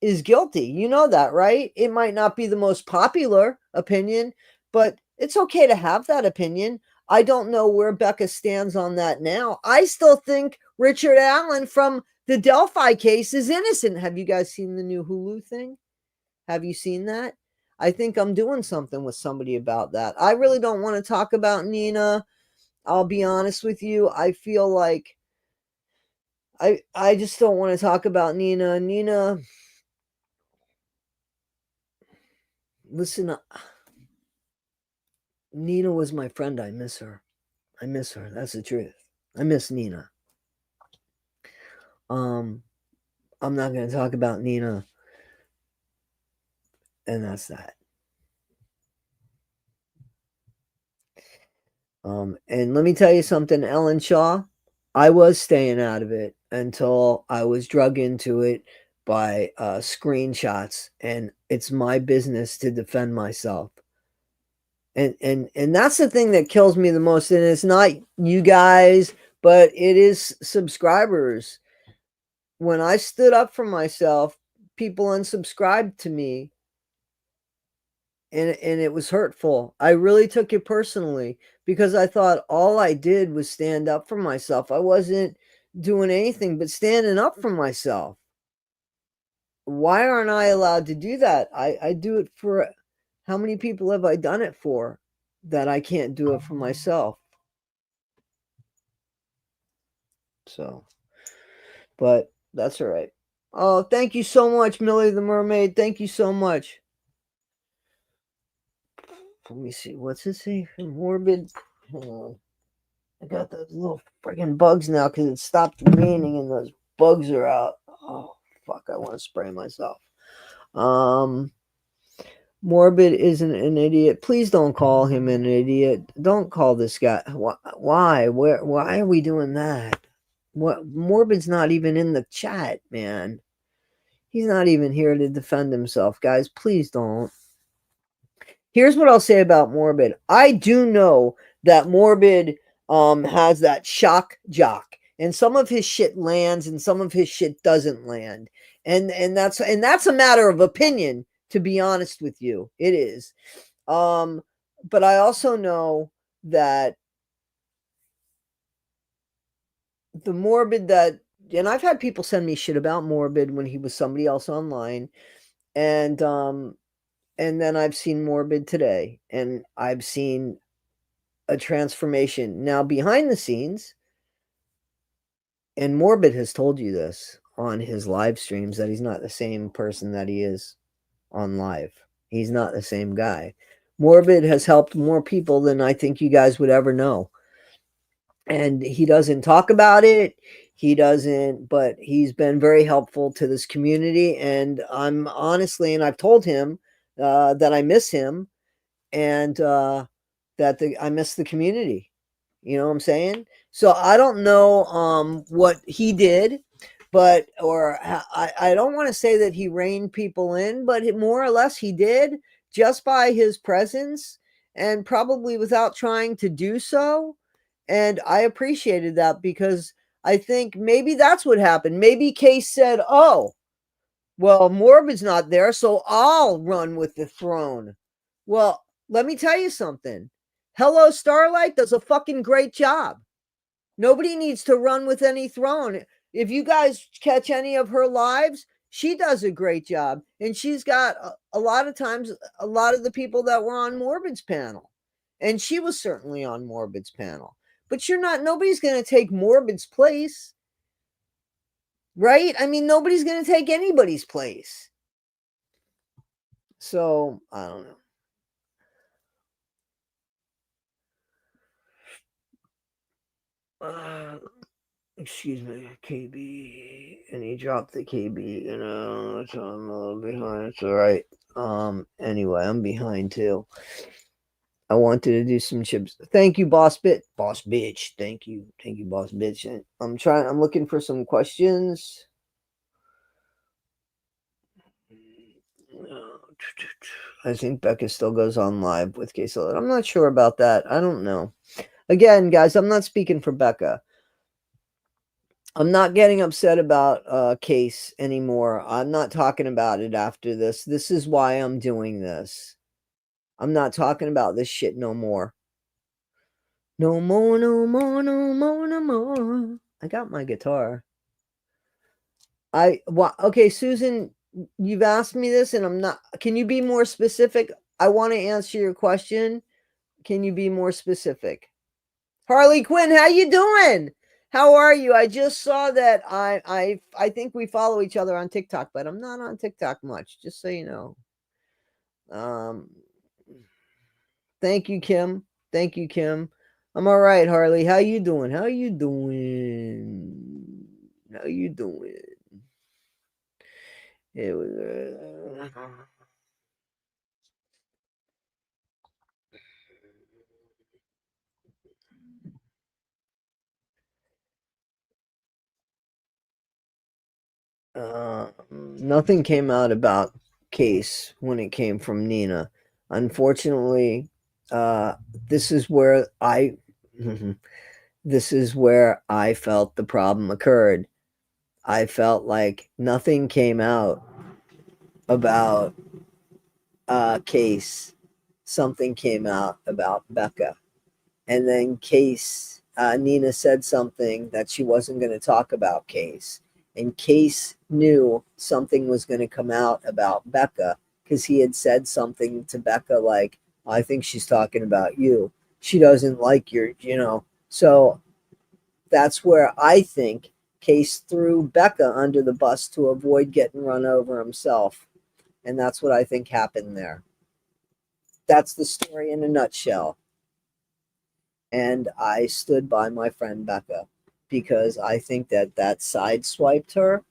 is guilty. You know that, right? It might not be the most popular opinion, but it's okay to have that opinion. I don't know where Becca stands on that now. I still think Richard Allen from the Delphi case is innocent. Have you guys seen the new Hulu thing? Have you seen that? I think I'm doing something with somebody about that. I really don't want to talk about Nina. I'll be honest with you. I feel like I just don't want to talk about Nina. Listen, Nina was my friend. I miss her. I miss her. That's the truth. I miss Nina. I'm not going to talk about Nina, and that's that. And let me tell you something, Ellen Shaw. I was staying out of it until I was drug into it by screenshots, and it's my business to defend myself. And that's the thing that kills me the most. And it's not you guys, but it is subscribers. When I stood up for myself, people unsubscribed to me, and it was hurtful. I really took it personally because I thought all I did was stand up for myself. I wasn't doing anything but standing up for myself. Why aren't I allowed to do that? I do it for, how many people have I done it for that I can't do it for myself? So, but that's all right. Oh, thank you so much, Millie the Mermaid. Thank you so much. Let me see. What's this say? Morbid. Hold on. I got those little friggin' bugs now because it stopped raining and those bugs are out. Oh, fuck. I want to spray myself. Morbid isn't an idiot. Please don't call him an idiot. Don't call this guy. Why? Why are we doing that? What? Morbid's not even in the chat, man. He's not even here to defend himself, guys. Please don't. Here's what I'll say about Morbid. I do know that Morbid has that shock jock, and some of his shit lands and some of his shit doesn't land. And that's a matter of opinion, to be honest with you. It is. But I also know that the Morbid that, and I've had people send me shit about Morbid when he was somebody else online, and then I've seen Morbid today, and I've seen a transformation now behind the scenes. And Morbid has told you this on his live streams, that he's not the same person that he is on live. He's not the same guy. Morbid has helped more people than I think you guys would ever know. And he doesn't talk about it. He doesn't, but he's been very helpful to this community. And I'm honestly, and I've told him that I miss him, and that I miss the community. You know what I'm saying? So I don't know what he did, but I don't want to say that he reined people in, but more or less he did, just by his presence and probably without trying to do so. And I appreciated that because I think maybe that's what happened. Maybe Case said, "Oh, well, Morbid's not there, so I'll run with the throne." Well, let me tell you something. Hello Starlight does a fucking great job. Nobody needs to run with any throne. If you guys catch any of her lives, she does a great job. And she's got a lot of times, a lot of the people that were on Morbid's panel. And she was certainly on Morbid's panel. But nobody's going to take Morbid's place. Right? I mean, nobody's going to take anybody's place. So, I don't know. Excuse me, KB, and he dropped the KB, so I'm a little behind. It's all right. Anyway, I'm behind too. I wanted to do some chips. Thank you, boss bitch. Thank you, boss bitch. And I'm looking for some questions. I think Becca still goes on live with Queso. I'm not sure about that. I don't know. Again, guys, I'm not speaking for Becca. I'm not getting upset about Case anymore. I'm not talking about it after this. This is why I'm doing this. I'm not talking about this shit no more. No more, no more, no more, no more. I got my guitar. Okay, Susan, you've asked me this and I'm not, can you be more specific? I want to answer your question. Can you be more specific? Harley Quinn, how you doing? How are you? I just saw that I think we follow each other on TikTok, but I'm not on TikTok much, just so you know. Um Thank you, Kim. Thank you, Kim. I'm all right, Harley. How you doing? How you doing? How you doing? It was nothing came out about Case when it came from Nina. Unfortunately, uh, this is where I this is where I felt the problem occurred. I felt like nothing came out about Case. Something came out about Becca. And then Case, Nina said something that she wasn't going to talk about Case. And Case knew something was going to come out about Becca because he had said something to Becca like, I think she's talking about you. She doesn't like your. So that's where I think Case threw Becca under the bus to avoid getting run over himself. And that's what I think happened there. That's the story in a nutshell. And I stood by my friend Becca because I think that sideswiped her,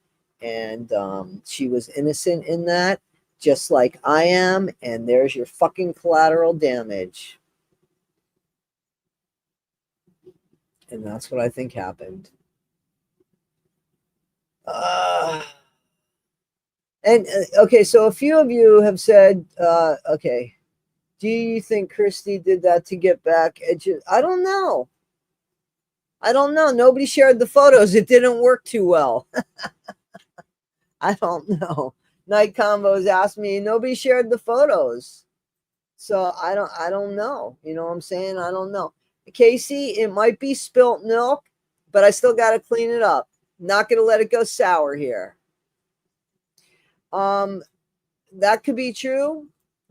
and she was innocent in that, just like I am. And there's your fucking collateral damage, and that's what I think happened. Uh, and okay, so a few of you have said, okay, do you think Christy did that to get back? I don't know. I don't know. Nobody shared the photos. It didn't work too well. I don't know. Night Combos asked me, nobody shared the photos. So I don't know. You know what I'm saying? I don't know. Casey, it might be spilt milk, but I still gotta clean it up. Not gonna let it go sour here. Um, that could be true.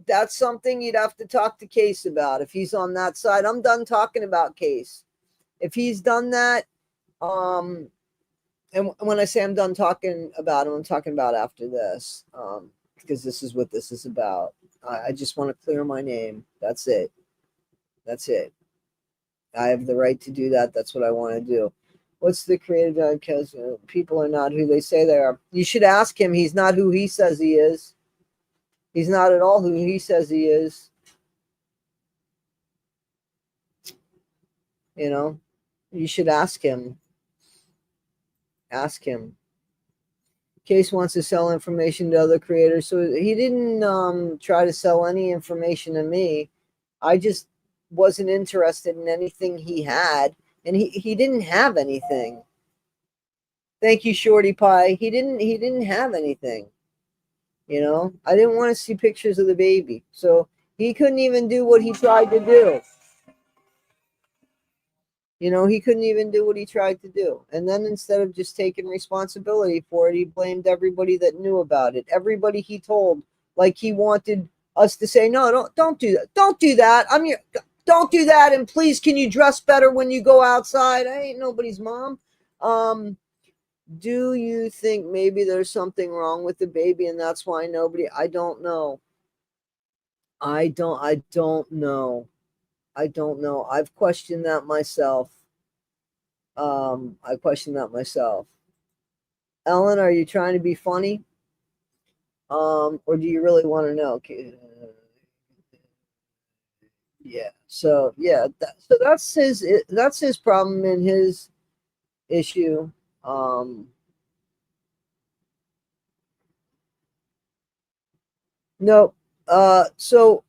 That's something you'd have to talk to Case about if he's on that side. I'm done talking about Case. If he's done that, um, and when I say I'm done talking about him, I'm talking about after this, because this is what this is about. I just want to clear my name. That's it. That's it. I have the right to do that. That's what I want to do. What's the creative? Because people are not who they say they are. You should ask him. He's not who he says he is. He's not at all who he says he is. You know, you should ask him. Ask him. Case wants to sell information to other creators, so he didn't try to sell any information to me. I just wasn't interested in anything he had, and he didn't have anything. Thank you, Shorty Pie. He didn't have anything. I didn't want to see pictures of the baby, so he couldn't even do what he tried to do. He couldn't even do what he tried to do. And then instead of just taking responsibility for it, he blamed everybody that knew about it. Everybody he told, like he wanted us to say, no, don't do that. Don't do that. Don't do that. And please, can you dress better when you go outside? I ain't nobody's mom. Do you think maybe there's something wrong with the baby and that's why I don't know. I don't know. I don't know. I've questioned that myself. I question that myself. Ellen, are you trying to be funny? Or do you really want to know? Okay. Yeah. So yeah, so that's his problem and his issue. Um, no. So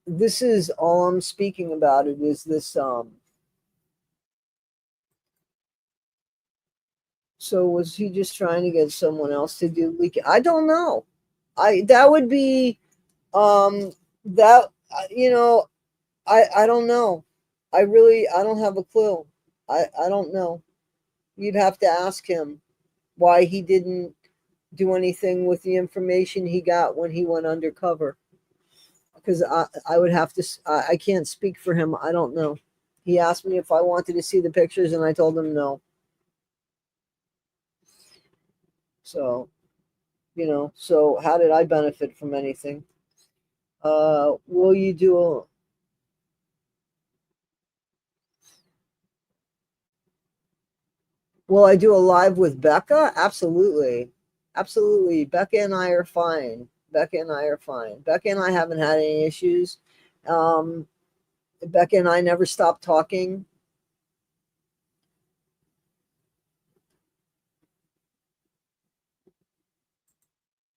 this is all I'm speaking about. It is this. So was he just trying to get someone else to do leak? I don't know. That would be um that, I don't know. I don't have a clue. I don't know. You'd have to ask him why he didn't do anything with the information he got when he went undercover. Because I would have to, I can't speak for him. I don't know. He asked me if I wanted to see the pictures, and I told him no. So, so how did I benefit from anything? Will you do a, will I do a live with Becca? Absolutely. Absolutely. Becca and I are fine. Becca and I are fine. Becca and I haven't had any issues. Um, Becca and I never stopped talking.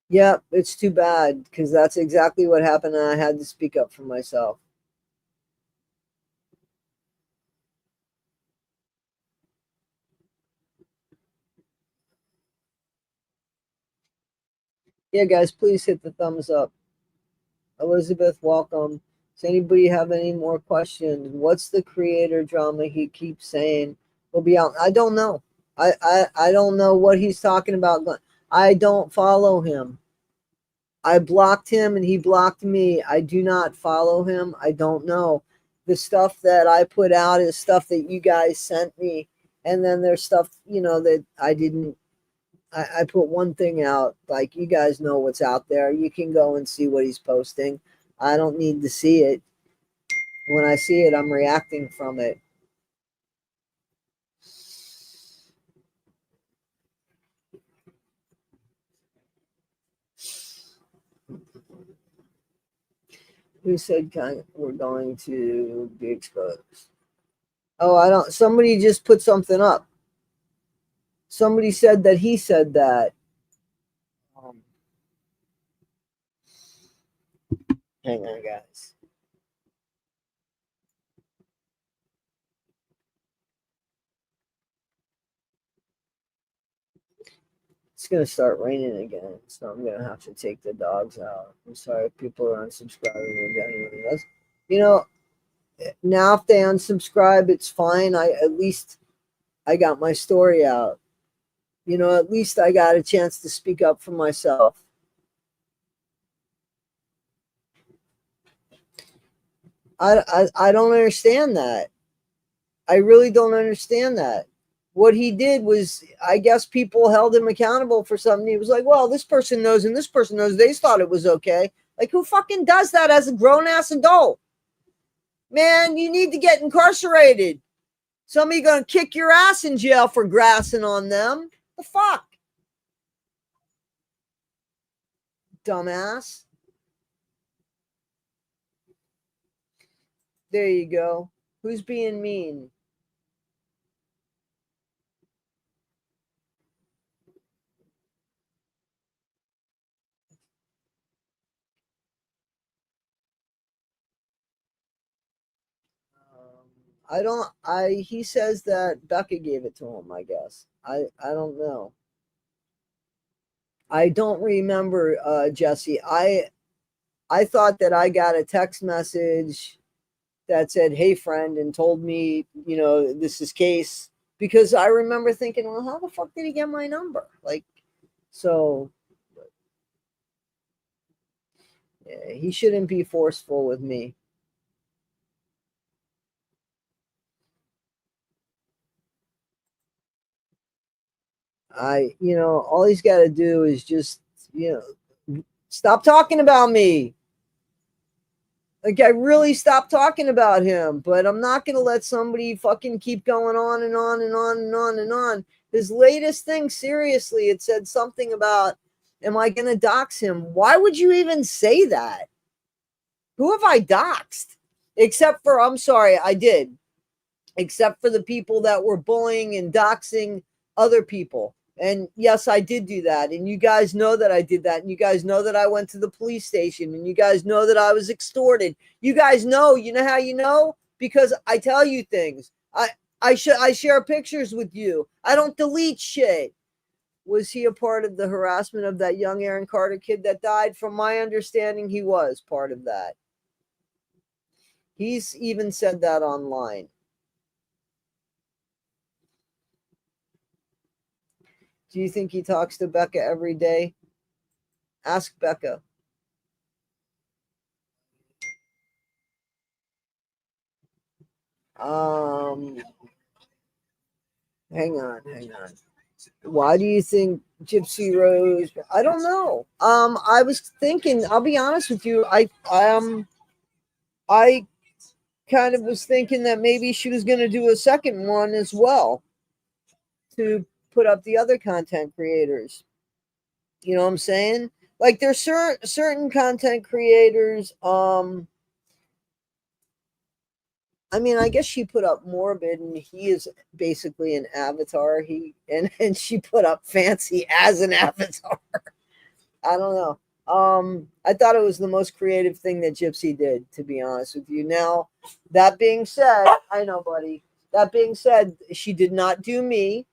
Yep, it's too bad because that's exactly what happened, and I had to speak up for myself. Yeah, guys, please hit the thumbs up. Elizabeth, welcome. Does anybody have any more questions? What's the creator drama he keeps saying will be out? I don't know. I don't know what he's talking about. I don't follow him. I blocked him and he blocked me. I do not follow him. I don't know. The stuff that I put out is stuff that you guys sent me. And then there's stuff, that I didn't. I put one thing out, like you guys know what's out there. You can go and see what he's posting. I don't need to see it. When I see it, I'm reacting from it. Who said we're going to be exposed? Oh, I don't. Somebody just put something up. Somebody said that he said that. Um, Hang on, guys. It's gonna start raining again, so I'm gonna have to take the dogs out. I'm sorry if people are unsubscribing. You know, now if they unsubscribe, it's fine. At least I got my story out. At least I got a chance to speak up for myself. I don't understand that. I really don't understand that. What he did was, I guess people held him accountable for something. He was like, well, this person knows and this person knows. They thought it was okay. Like, who fucking does that as a grown ass adult? Man, you need to get incarcerated. Somebody gonna kick your ass in jail for grassing on them. The fuck? Dumbass. There you go. Who's being mean? I don't. He says that Becca gave it to him. I guess. I don't know. I don't remember, Jesse. I thought that I got a text message that said, "Hey, friend," and told me, this is Case, because I remember thinking, well, how the fuck did he get my number? Like, so yeah, he shouldn't be forceful with me. All he's got to do is just, stop talking about me. Like, I really stopped talking about him, but I'm not going to let somebody fucking keep going on and on and on and on and on. His latest thing, seriously, it said something about, am I going to dox him? Why would you even say that? Who have I doxed? Except for, I'm sorry, I did. Except for the people that were bullying and doxing other people. And yes, I did do that. And you guys know that I did that. And you guys know that I went to the police station. And you guys know that I was extorted. You guys know. You know how you know? Because I tell you things. I share pictures with you. I don't delete shit. Was he a part of the harassment of that young Aaron Carter kid that died? From my understanding, he was part of that. He's even said that online. Do you think he talks to Becca every day? Ask Becca. Hang on. Why do you think Gypsy Rose? I don't know. I was thinking. I'll be honest with you. I kind of was thinking that maybe she was going to do a second one as well to put up the other content creators. You know what I'm saying? Like there's certain content creators. I mean, I guess she put up Morbid, and he is basically an avatar. And she put up Fancy as an avatar. I don't know. I thought it was the most creative thing that Gypsy did, to be honest with you. Now, that being said, I know, buddy. That being said, she did not do me.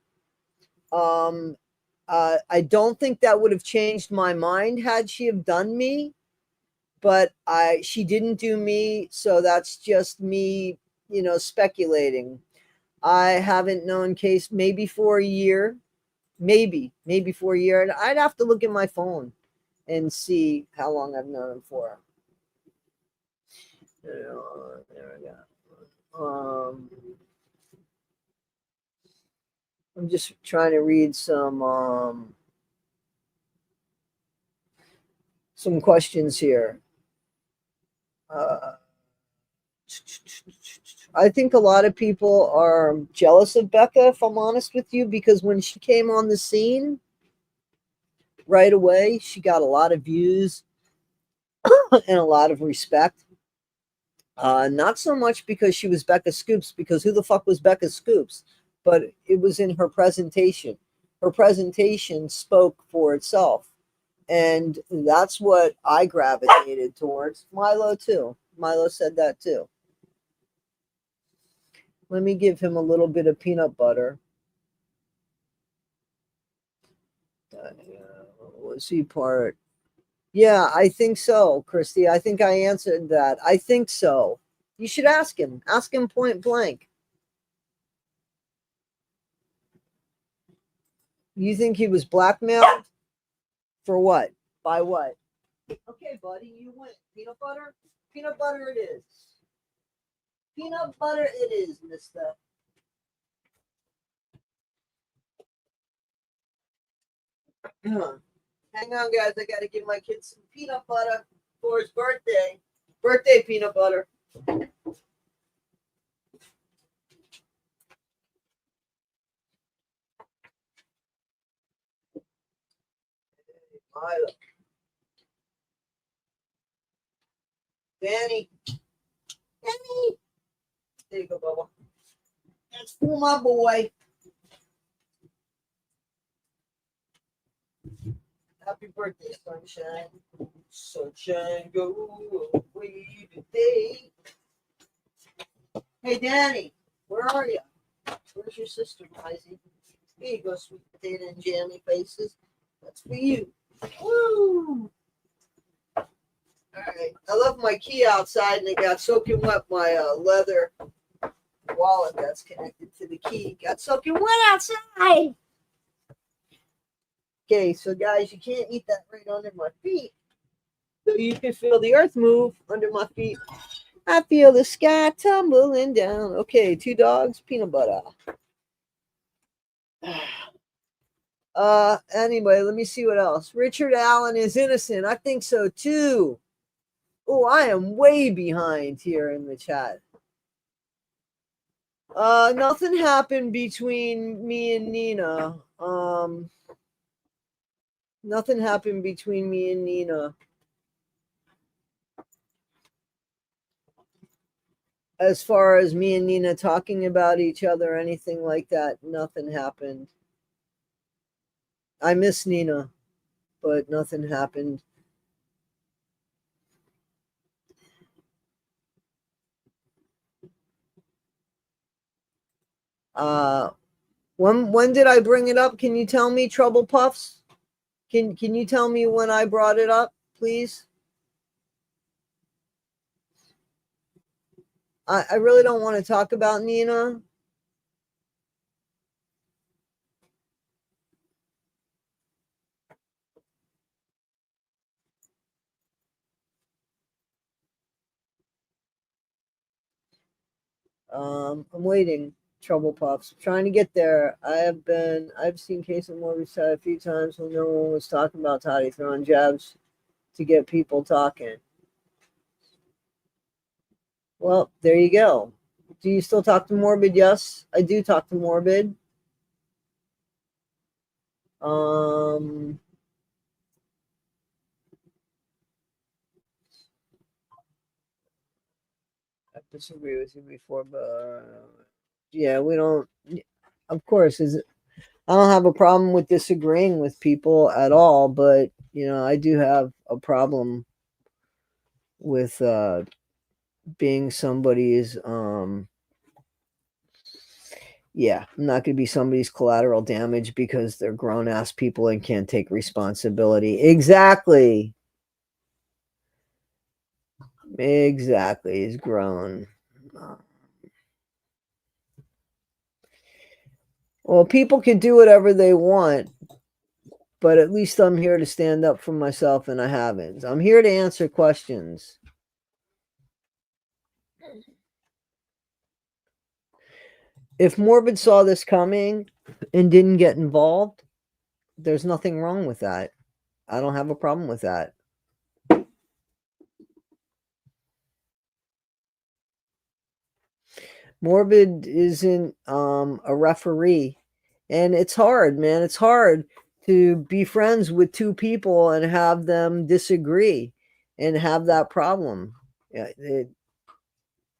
I don't think that would have changed my mind had she have done me, but she didn't do me, so that's just me, speculating. I haven't known Case maybe for a year, maybe for a year, and I'd have to look at my phone and see how long I've known him for. There we go. I'm just trying to read some questions here. I think a lot of people are jealous of Becca, if I'm honest with you, because when she came on the scene, right away, she got a lot of views and a lot of respect. Not so much because she was Becca Scoops, because who the fuck was Becca Scoops? But it was in her presentation. Her presentation spoke for itself. And that's what I gravitated towards. Milo, too. Milo said that, too. Let me give him a little bit of peanut butter. Was he part? Yeah, I think so, Christy. I think I answered that. I think so. You should ask him. Ask him point blank. You think he was blackmailed? For what? By what? Okay, buddy, you win. Peanut butter? Peanut butter it is. Peanut butter it is, mister. Hang on, guys. I got to give my kid some peanut butter for his birthday. Birthday peanut butter. Milo. Danny. Danny. There you go, Bubba. That's for my boy. Happy birthday, sunshine. Sunshine, go away today. Hey, Danny, where are you? Where's your sister, Mizey? Here you go, sweet potato and jammy faces. That's for you. Woo! All right. I left my key outside, and it got soaking wet. My leather wallet that's connected to the key got soaking wet outside. Okay, so guys, you can't eat that right under my feet. So you can feel the earth move under my feet. I feel the sky tumbling down. Okay, 2 dogs, peanut butter. Anyway, let me see what else. Richard Allen is innocent. I think so too. Oh, I am way behind here in the chat. Nothing happened between me and Nina. Nothing happened between me and Nina. As far as me and Nina talking about each other, anything like that, nothing happened. I miss Nina, but nothing happened. When did I bring it up? Can you tell me, Trouble Puffs? Can you tell me when I brought it up, please? I really don't want to talk about Nina. I'm waiting. Trouble puffs. Trying to get there. I've seen Case of Morbius side a few times when no one was talking about Toddy throwing jabs to get people talking. Well, there you go. Do you still talk to Morbid? Yes, I do talk to Morbid. Um, I disagree with you before, but yeah, we don't. Of course, I don't have a problem with disagreeing with people at all, but I do have a problem with being somebody's yeah, I'm not going to be somebody's collateral damage because they're grown ass people and can't take responsibility. Exactly. Exactly. Is grown. Well, people can do whatever they want, but at least I'm here to stand up for myself, and I haven't. I'm here to answer questions. If Morbid saw this coming and didn't get involved, there's nothing wrong with that. I don't have a problem with that. Morbid isn't a referee, and it's hard, man. It's hard to be friends with two people and have them disagree and have that problem. Yeah,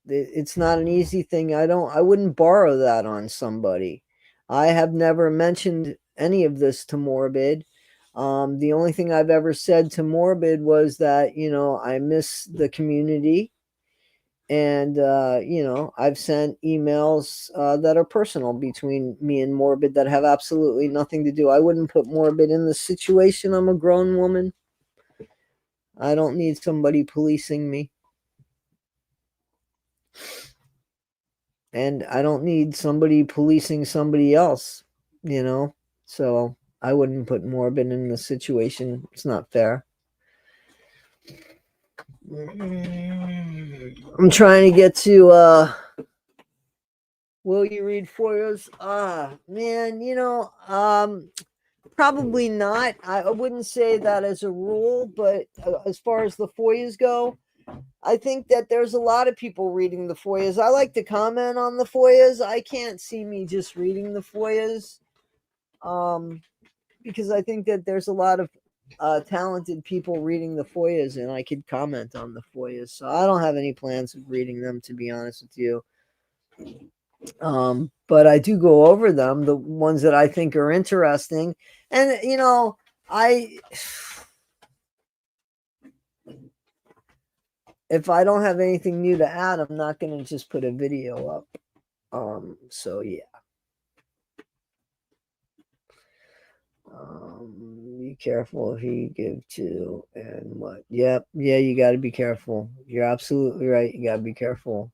it's not an easy thing. I wouldn't borrow that on somebody. I have never mentioned any of this to Morbid. The only thing I've ever said to Morbid was that I miss the community, and I've sent emails that are personal between me and Morbid that have absolutely nothing to do. I wouldn't put Morbid in the situation. I'm a grown woman. I don't need somebody policing me, and I don't need somebody policing somebody else. So I wouldn't put Morbid in the situation. It's not fair. I'm trying to get to will you read Foyers? Man, probably not. I wouldn't say that as a rule, but as far as the Foyers go, I think that there's a lot of people reading the Foyers. I like to comment on the Foyers. I can't see me just reading the Foyers, because I think that there's a lot of talented people reading the Foyers, and I could comment on the Foyers. So I don't have any plans of reading them, to be honest with you. But I do go over them, the ones that I think are interesting. And I if I don't have anything new to add, I'm not going to just put a video up. So yeah. Be careful if you give to and what. Yep, yeah, you got to be careful. You're absolutely right. You got to be careful.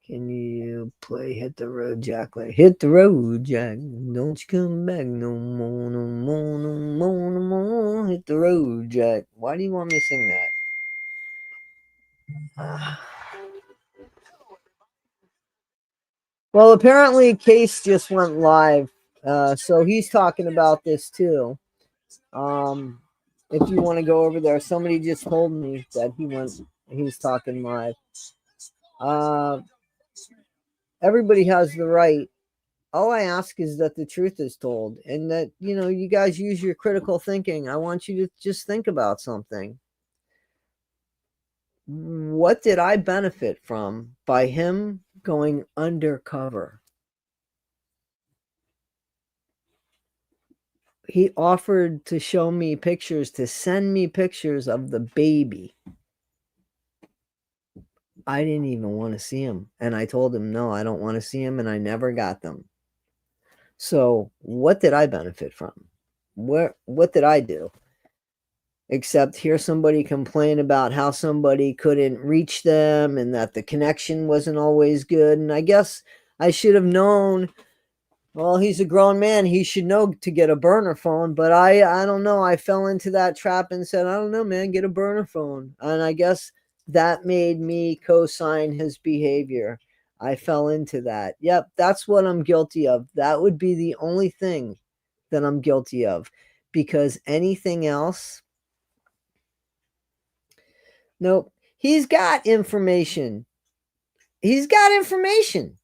Can you play Hit the Road Jack? Like, hit the road, Jack. Don't you come back no more, no more, no more, no more. Hit the road, Jack. Why do you want me to sing that? Well, apparently Case just went live. So he's talking about this too. If you want to go over there, somebody just told me that he's talking live. Uh, everybody has the right. All I ask is that the truth is told, and that you guys use your critical thinking. I want you to just think about something. What did I benefit from by him going undercover? He offered to show me pictures, to send me pictures of the baby. I didn't even want to see him, and I told him no, I don't want to see him, and I never got them. So what did I benefit from? What did I do? except hear somebody complain about how somebody couldn't reach them and that the connection wasn't always good. And I guess I should have known. Well, he's a grown man. He should know to get a burner phone. But I don't know. I fell into that trap and said, I don't know, man, get a burner phone. And I guess that made me co-sign his behavior. I fell into that. Yep, that's what I'm guilty of. That would be the only thing that I'm guilty of. Because anything else, nope. He's got information. He's got information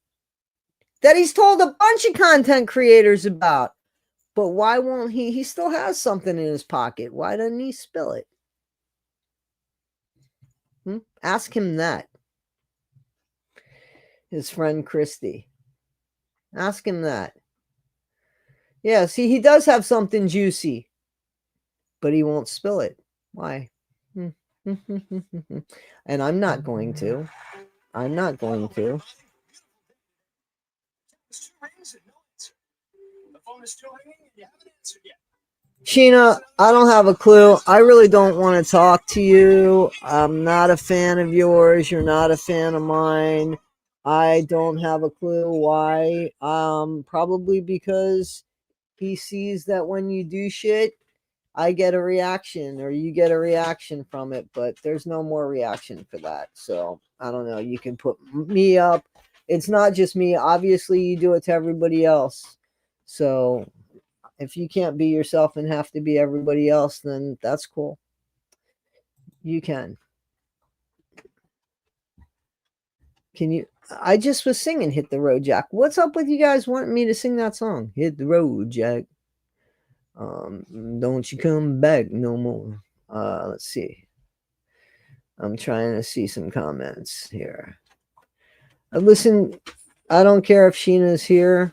that he's told a bunch of content creators about. But why won't he? He still has something in his pocket. Why doesn't he spill it? Ask him that. His friend Christy. Ask him that. Yeah, see, he does have something juicy, but he won't spill it. Why? And I'm not going to. I'm not going to. Sheena, I don't have a clue. I really don't want to talk to you. I'm not a fan of yours. You're not a fan of mine. I don't have a clue why. Probably because he sees that when you do shit, I get a reaction or you get a reaction from it, but there's no more reaction for that. So I don't know. You can put me up. It's not just me. Obviously, you do it to everybody else. So if you can't be yourself and have to be everybody else, then that's cool. You can. Can you? I just was singing Hit the Road, Jack. What's up with you guys wanting me to sing that song? Hit the road, Jack. Don't you come back no more. Let's see. I'm trying to see some comments here. Listen, I don't care if Sheena's here.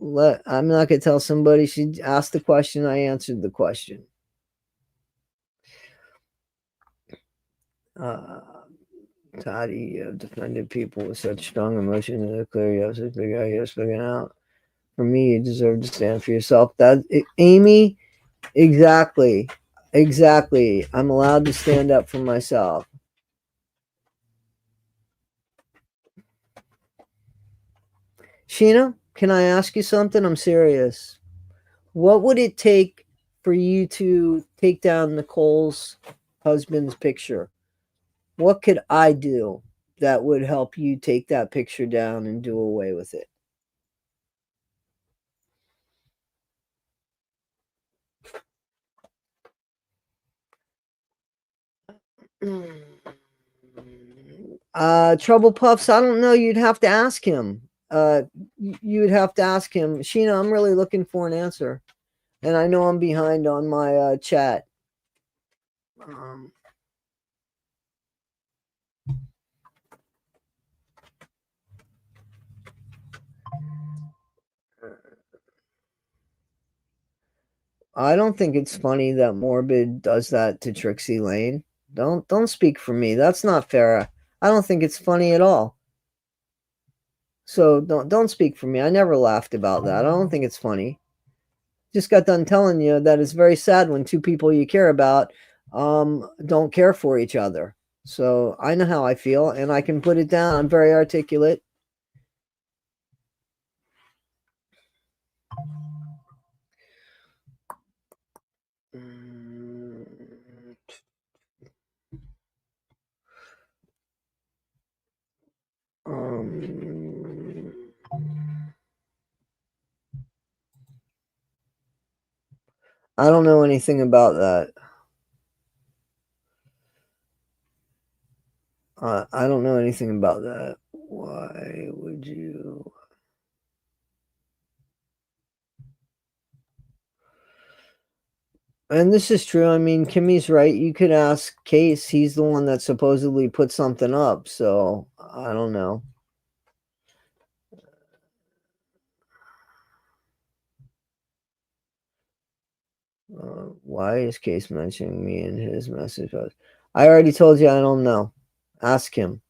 I'm not gonna tell somebody. She asked the question. I answered the question. Toddy, you have defended people with such strong emotion and clear you have such big ideas speaking out. For me, you deserve to stand for yourself. Amy, exactly. I'm allowed to stand up for myself. Sheena, can I ask you something? I'm serious. What would it take for you to take down Nicole's husband's picture? What could I do that would help you take that picture down and do away with it? Trouble Puffs, I don't know. You'd have to ask him. You would have to ask him. Sheena, I'm really looking for an answer. And I know I'm behind on my chat. I don't think it's funny that Morbid does that to Trixie Lane. Don't speak for me. That's not fair. I don't think it's funny at all. So don't speak for me. I never laughed about that. I don't think it's funny. Just got done telling you that it's very sad when two people you care about don't care for each other. So I know how I feel and I can put it down. I'm very articulate. I don't know anything about that. I don't know anything about that. Why would you? And this is true. I mean, Kimmy's right. You could ask Case. He's the one that supposedly put something up. So I don't know. Why is Case mentioning me in his message? I already told you I don't know. Ask him.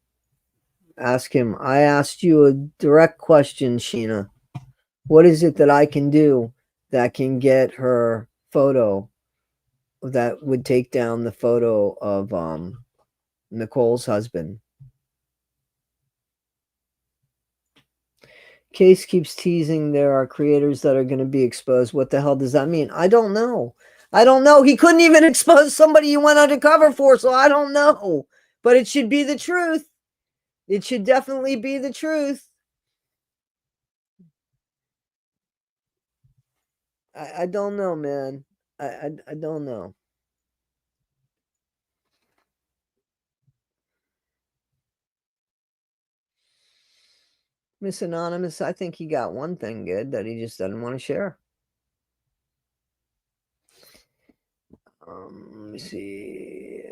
Ask him. I asked you a direct question, Sheena. What is it that I can do that can get her photo that would take down the photo of Nicole's husband. Case keeps teasing there are creators that are going to be exposed. What the hell does that mean? I don't know. I don't know. He couldn't even expose somebody you went undercover for, so I don't know. But it should be the truth. It should definitely be the truth. I don't know, man. I don't know. Miss Anonymous, I think he got one thing good that he just doesn't want to share. Let me see.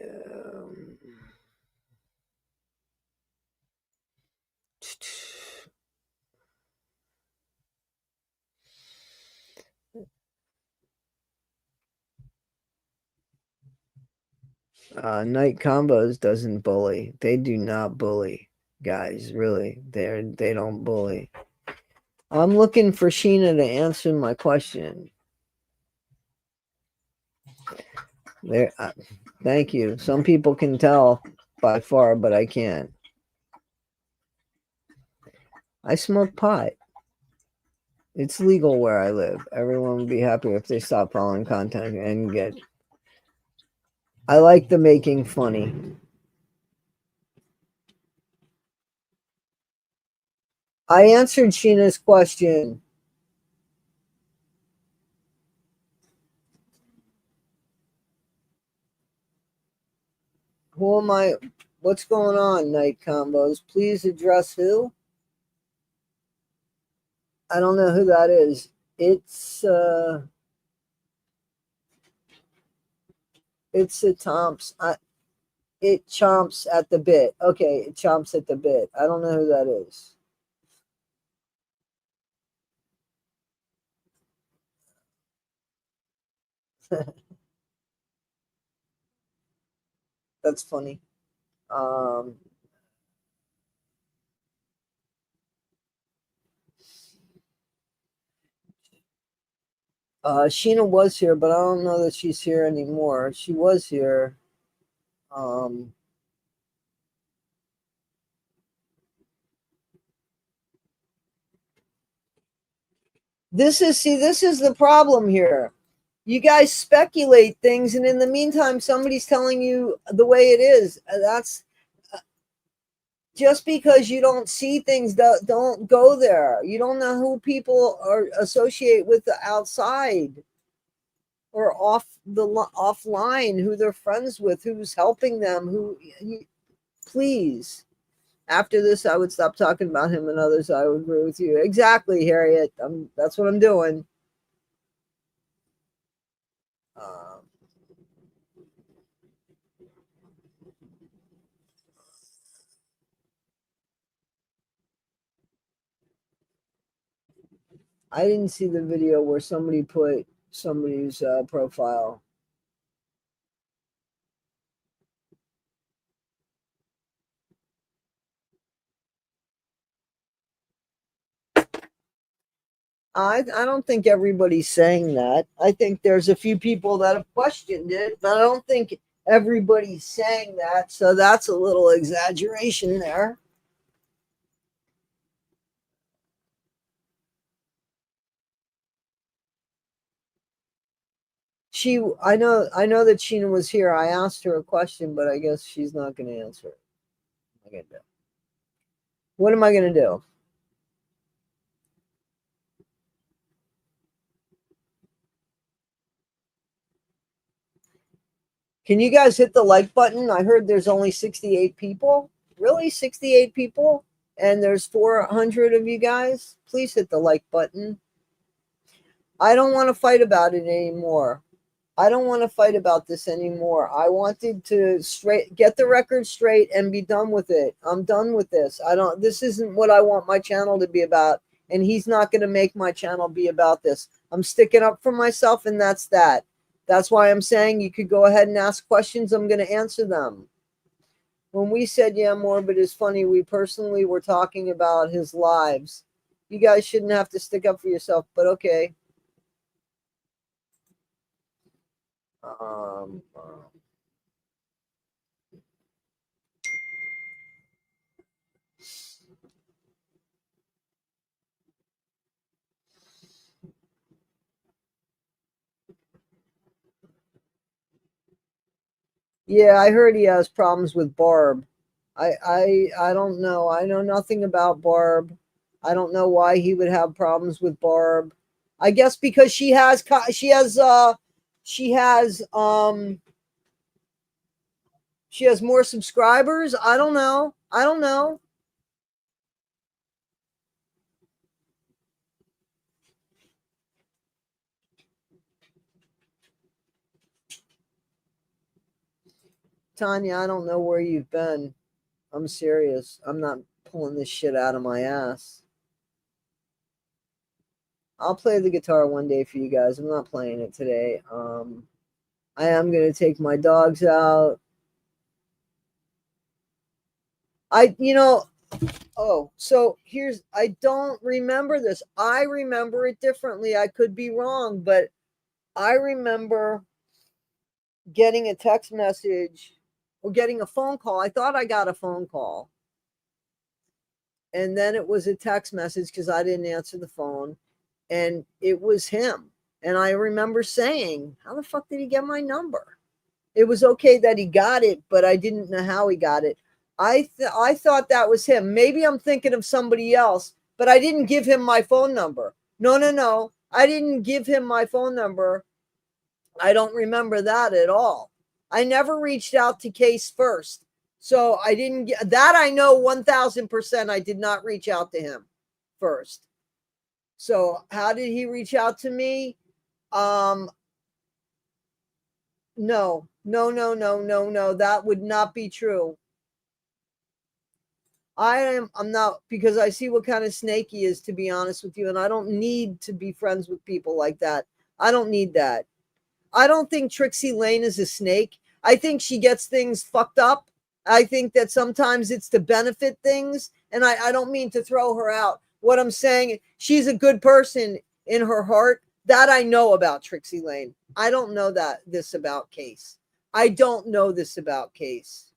Night Combos doesn't bully. They do not bully, guys. Really, they don't bully. I'm looking for Sheena to answer my question. There, thank you. Some people can tell by far, but I can't. I smoke pot. It's legal where I live. Everyone would be happy if they stop following content and get. I like the making funny. I answered Sheena's question. Who am I? What's going on, Night Combos? Please address who? I don't know who that is. It's a Tomps. It chomps at the bit. Okay, it chomps at the bit. I don't know who that is. That's funny. Sheena was here, but I don't know that she's here anymore. She was here. This is the problem here. You guys speculate things, and in the meantime, somebody's telling you the way it is. That's just because you don't see things. Don't go there. You don't know who people are associate with the outside or offline, who they're friends with, who's helping them. Please. After this, I would stop talking about him and others. I would agree with you. Exactly, Harriet. That's what I'm doing. I didn't see the video where somebody put somebody's profile. I don't think everybody's saying that. I think there's a few people that have questioned it, but I don't think everybody's saying that. So that's a little exaggeration there. I know that Sheena was here. I asked her a question, but I guess she's not going to answer it. What am I going to do? Can you guys hit the like button? I heard there's only 68 people. Really? 68 people? And there's 400 of you guys? Please hit the like button. I don't want to fight about it anymore. I don't want to fight about this anymore. I wanted to get the record straight and be done with it. I'm done with this. This isn't what I want my channel to be about. And he's not going to make my channel be about this. I'm sticking up for myself, and that's that. That's why I'm saying you could go ahead and ask questions. I'm going to answer them. When we said, yeah, Morbid is funny, we personally were talking about his lives. You guys shouldn't have to stick up for yourself, but okay. Um, yeah, I heard he has problems with Barb. I don't know. I know nothing about Barb. I don't know why he would have problems with Barb. I guess because she has she has more subscribers. I don't know. I don't know. Tanya, I don't know where you've been. I'm serious. I'm not pulling this shit out of my ass. I'll play the guitar one day for you guys. I'm not playing it today. I am gonna take my dogs out. You know, oh, so here's, I don't remember this. I remember it differently. I could be wrong, but I remember getting a text message or getting a phone call. I thought I got a phone call. And then it was a text message because I didn't answer the phone. And it was him. And I remember saying, how the fuck did he get my number? It was okay that he got it, but I didn't know how he got it. I thought that was him. Maybe I'm thinking of somebody else, but I didn't give him my phone number. No, no, no. I didn't give him my phone number. I don't remember that at all. I never reached out to Case first. So I didn't get that. I know 1000% I did not reach out to him first. So how did he reach out to me? Um, no, no, no, no, no, no. That would not be true. I'm not, because I see what kind of snake he is, to be honest with you, and I don't need to be friends with people like that. I don't need that. I don't think Trixie Lane is a snake. I think she gets things fucked up. I think that sometimes it's to benefit things, and I don't mean to throw her out. What I'm saying, she's a good person in her heart. That I know about Trixie Lane. I don't know this about Case. I don't know this about Case,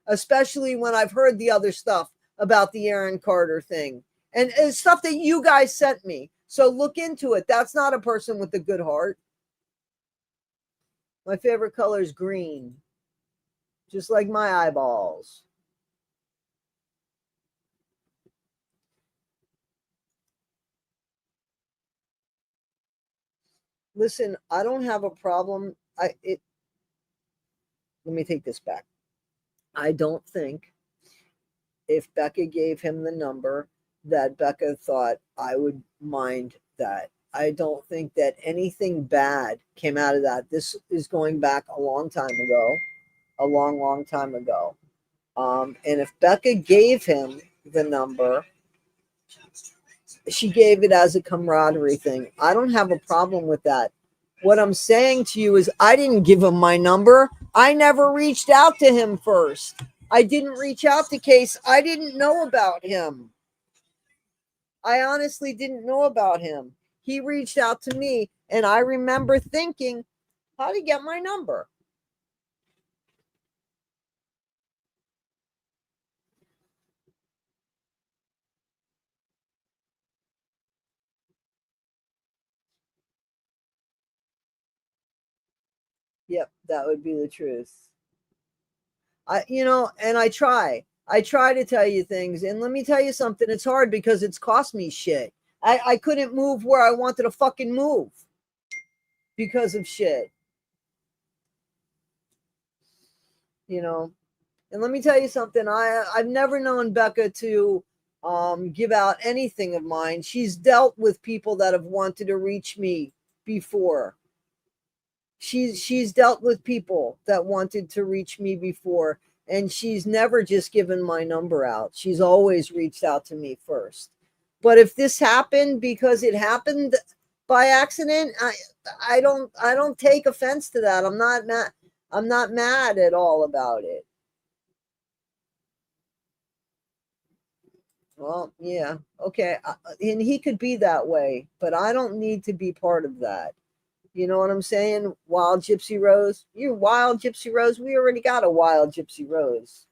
especially when I've heard the other stuff about the Aaron Carter thing and stuff that you guys sent me. So look into it. That's not a person with a good heart. My favorite color is green, just like my eyeballs. Listen, I don't have a problem. Let me take this back. I don't think if Becca gave him the number that Becca thought I would mind that. I don't think that anything bad came out of that. This is going back a long time ago, a long, long time ago. And if Becca gave him the number, she gave it as a camaraderie thing. I don't have a problem with that. What I'm saying to you is, I didn't give him my number. I never reached out to him first. I didn't reach out to Case. I didn't know about him. I honestly didn't know about him. He reached out to me, and I remember thinking, how did he get my number? Yep, that would be the truth. And I try to tell you things. And let me tell you something, it's hard because it's cost me shit. I couldn't move where I wanted to fucking move because of shit, you know. And let me tell you something, I've never known Becca to give out anything of mine. She's dealt with people that have wanted to reach me before. She's dealt with people that wanted to reach me before, and she's never just given my number out. She's always reached out to me first. But if this happened because it happened by accident, I don't take offense to that. I'm not mad at all about it. Well, yeah, okay, and he could be that way, but I don't need to be part of that. You know what I'm saying? Wild Gypsy Rose. You Wild Gypsy Rose. We already got a Wild Gypsy Rose.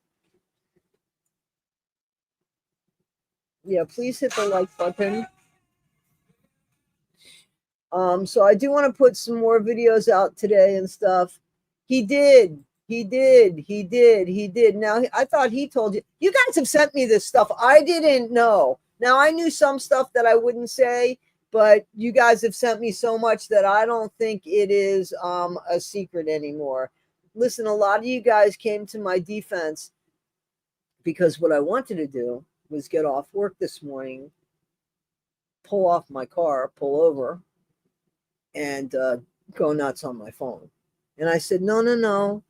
Yeah, please hit the like button. So I do want to put some more videos out today and stuff. He did. Now, I thought he told you. You guys have sent me this stuff. I didn't know. Now, I knew some stuff that I wouldn't say, but you guys have sent me so much that I don't think it is a secret anymore. Listen, a lot of you guys came to my defense because what I wanted to do was get off work this morning, pull off my car, pull over, and go nuts on my phone. And I said, no,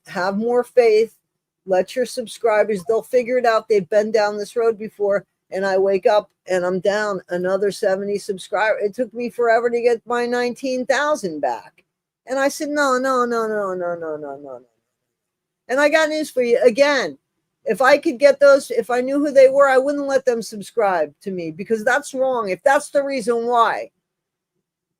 have more faith. Let your subscribers, they'll figure it out. They've been down this road before. And I wake up and I'm down another 70 subscribers. It took me forever to get my 19,000 back. And I said, no. And I got news for you. Again, if I could get those, if I knew who they were, I wouldn't let them subscribe to me, because that's wrong. If that's the reason why,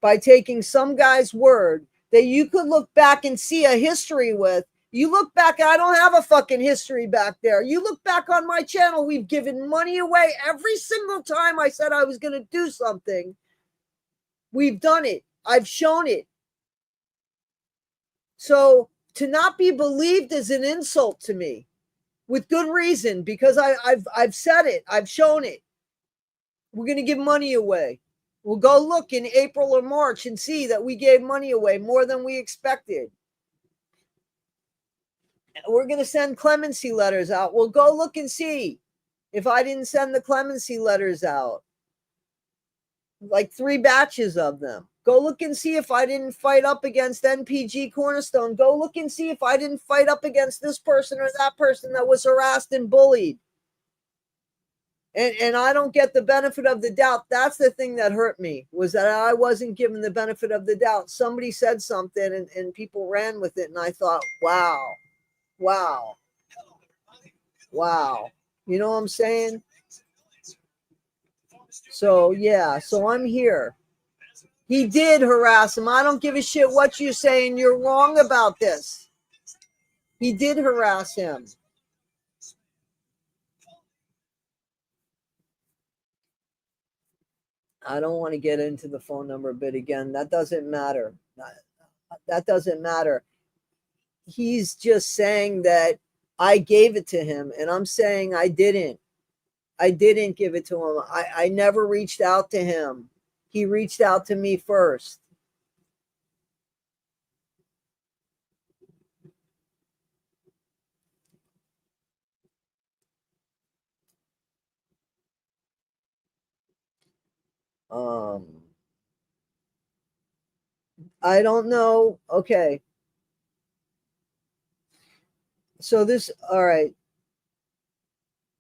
by taking some guy's word that you could look back and see a history with, you look back, I don't have a fucking history back there. You look back on my channel, we've given money away every single time I said I was going to do something. We've done it. I've shown it. So to not be believed is an insult to me, with good reason, because I've said it. I've shown it. We're going to give money away. We'll go look in April or March and see that we gave money away, more than we expected. We're going to send clemency letters out. We'll go look and see if I didn't send the clemency letters out, like 3 batches of them. Go look and see if I didn't fight up against NPG Cornerstone. Go look and see if I didn't fight up against this person or that person that was harassed and bullied. And I don't get the benefit of the doubt. That's the thing that hurt me, was that I wasn't given the benefit of the doubt. Somebody said something and people ran with it. And I thought, wow. You know what I'm saying? So, yeah. So I'm here. He did harass him. I don't give a shit what you're saying. You're wrong about this. He did harass him. I don't want to get into the phone number bit again. That doesn't matter. That doesn't matter. He's just saying that I gave it to him, and I'm saying I didn't. I didn't give it to him. I never reached out to him. He reached out to me first. I don't know. Okay. So this, all right.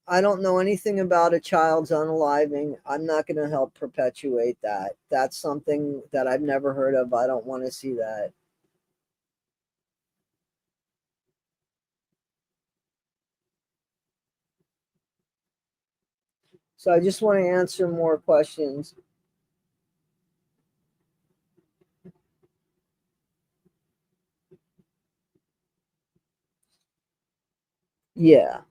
I don't know anything about a child's unaliving. I'm not going to help perpetuate that. That's something that I've never heard of. I don't want to see that. So I just want to answer more questions. Yeah.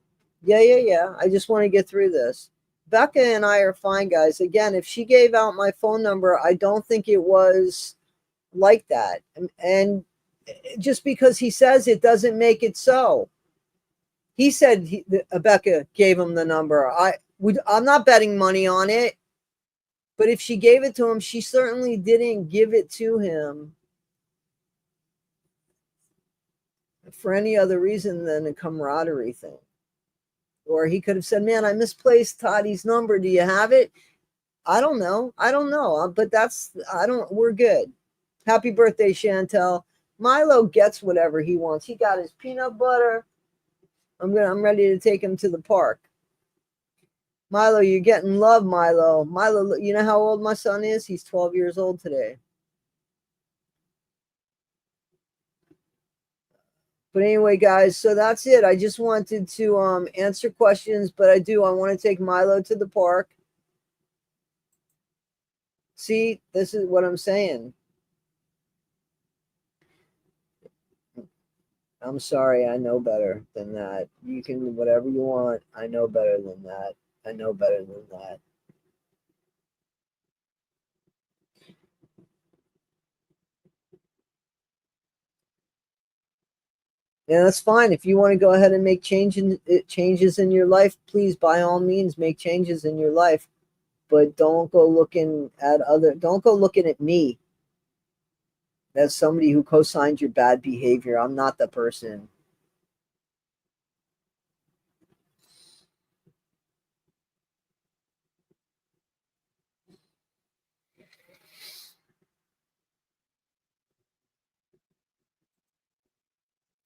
I just want to get through this. Becca and I are fine, guys. Again, if she gave out my phone number, I don't think it was like that. And just because he says it doesn't make it so. He said Becca gave him the number. I'm not betting money on it. But if she gave it to him, she certainly didn't give it to him for any other reason than a camaraderie thing. Or he could have said, man, I misplaced Toddy's number. Do you have it? I don't know. But we're good. Happy birthday, Chantel. Milo gets whatever he wants. He got his peanut butter. I'm ready to take him to the park. Milo, you're getting love, Milo. Milo, you know how old my son is? He's 12 years old today. But anyway, guys, so that's it. I just wanted to answer questions, but I want to take Milo to the park. See, this is what I'm saying. I'm sorry, I know better than that. You can do whatever you want. I know better than that. I know better than that. Yeah, that's fine. If you want to go ahead and make changes in your life, please, by all means, make changes in your life. But don't go looking at me as somebody who co-signed your bad behavior. I'm not the person.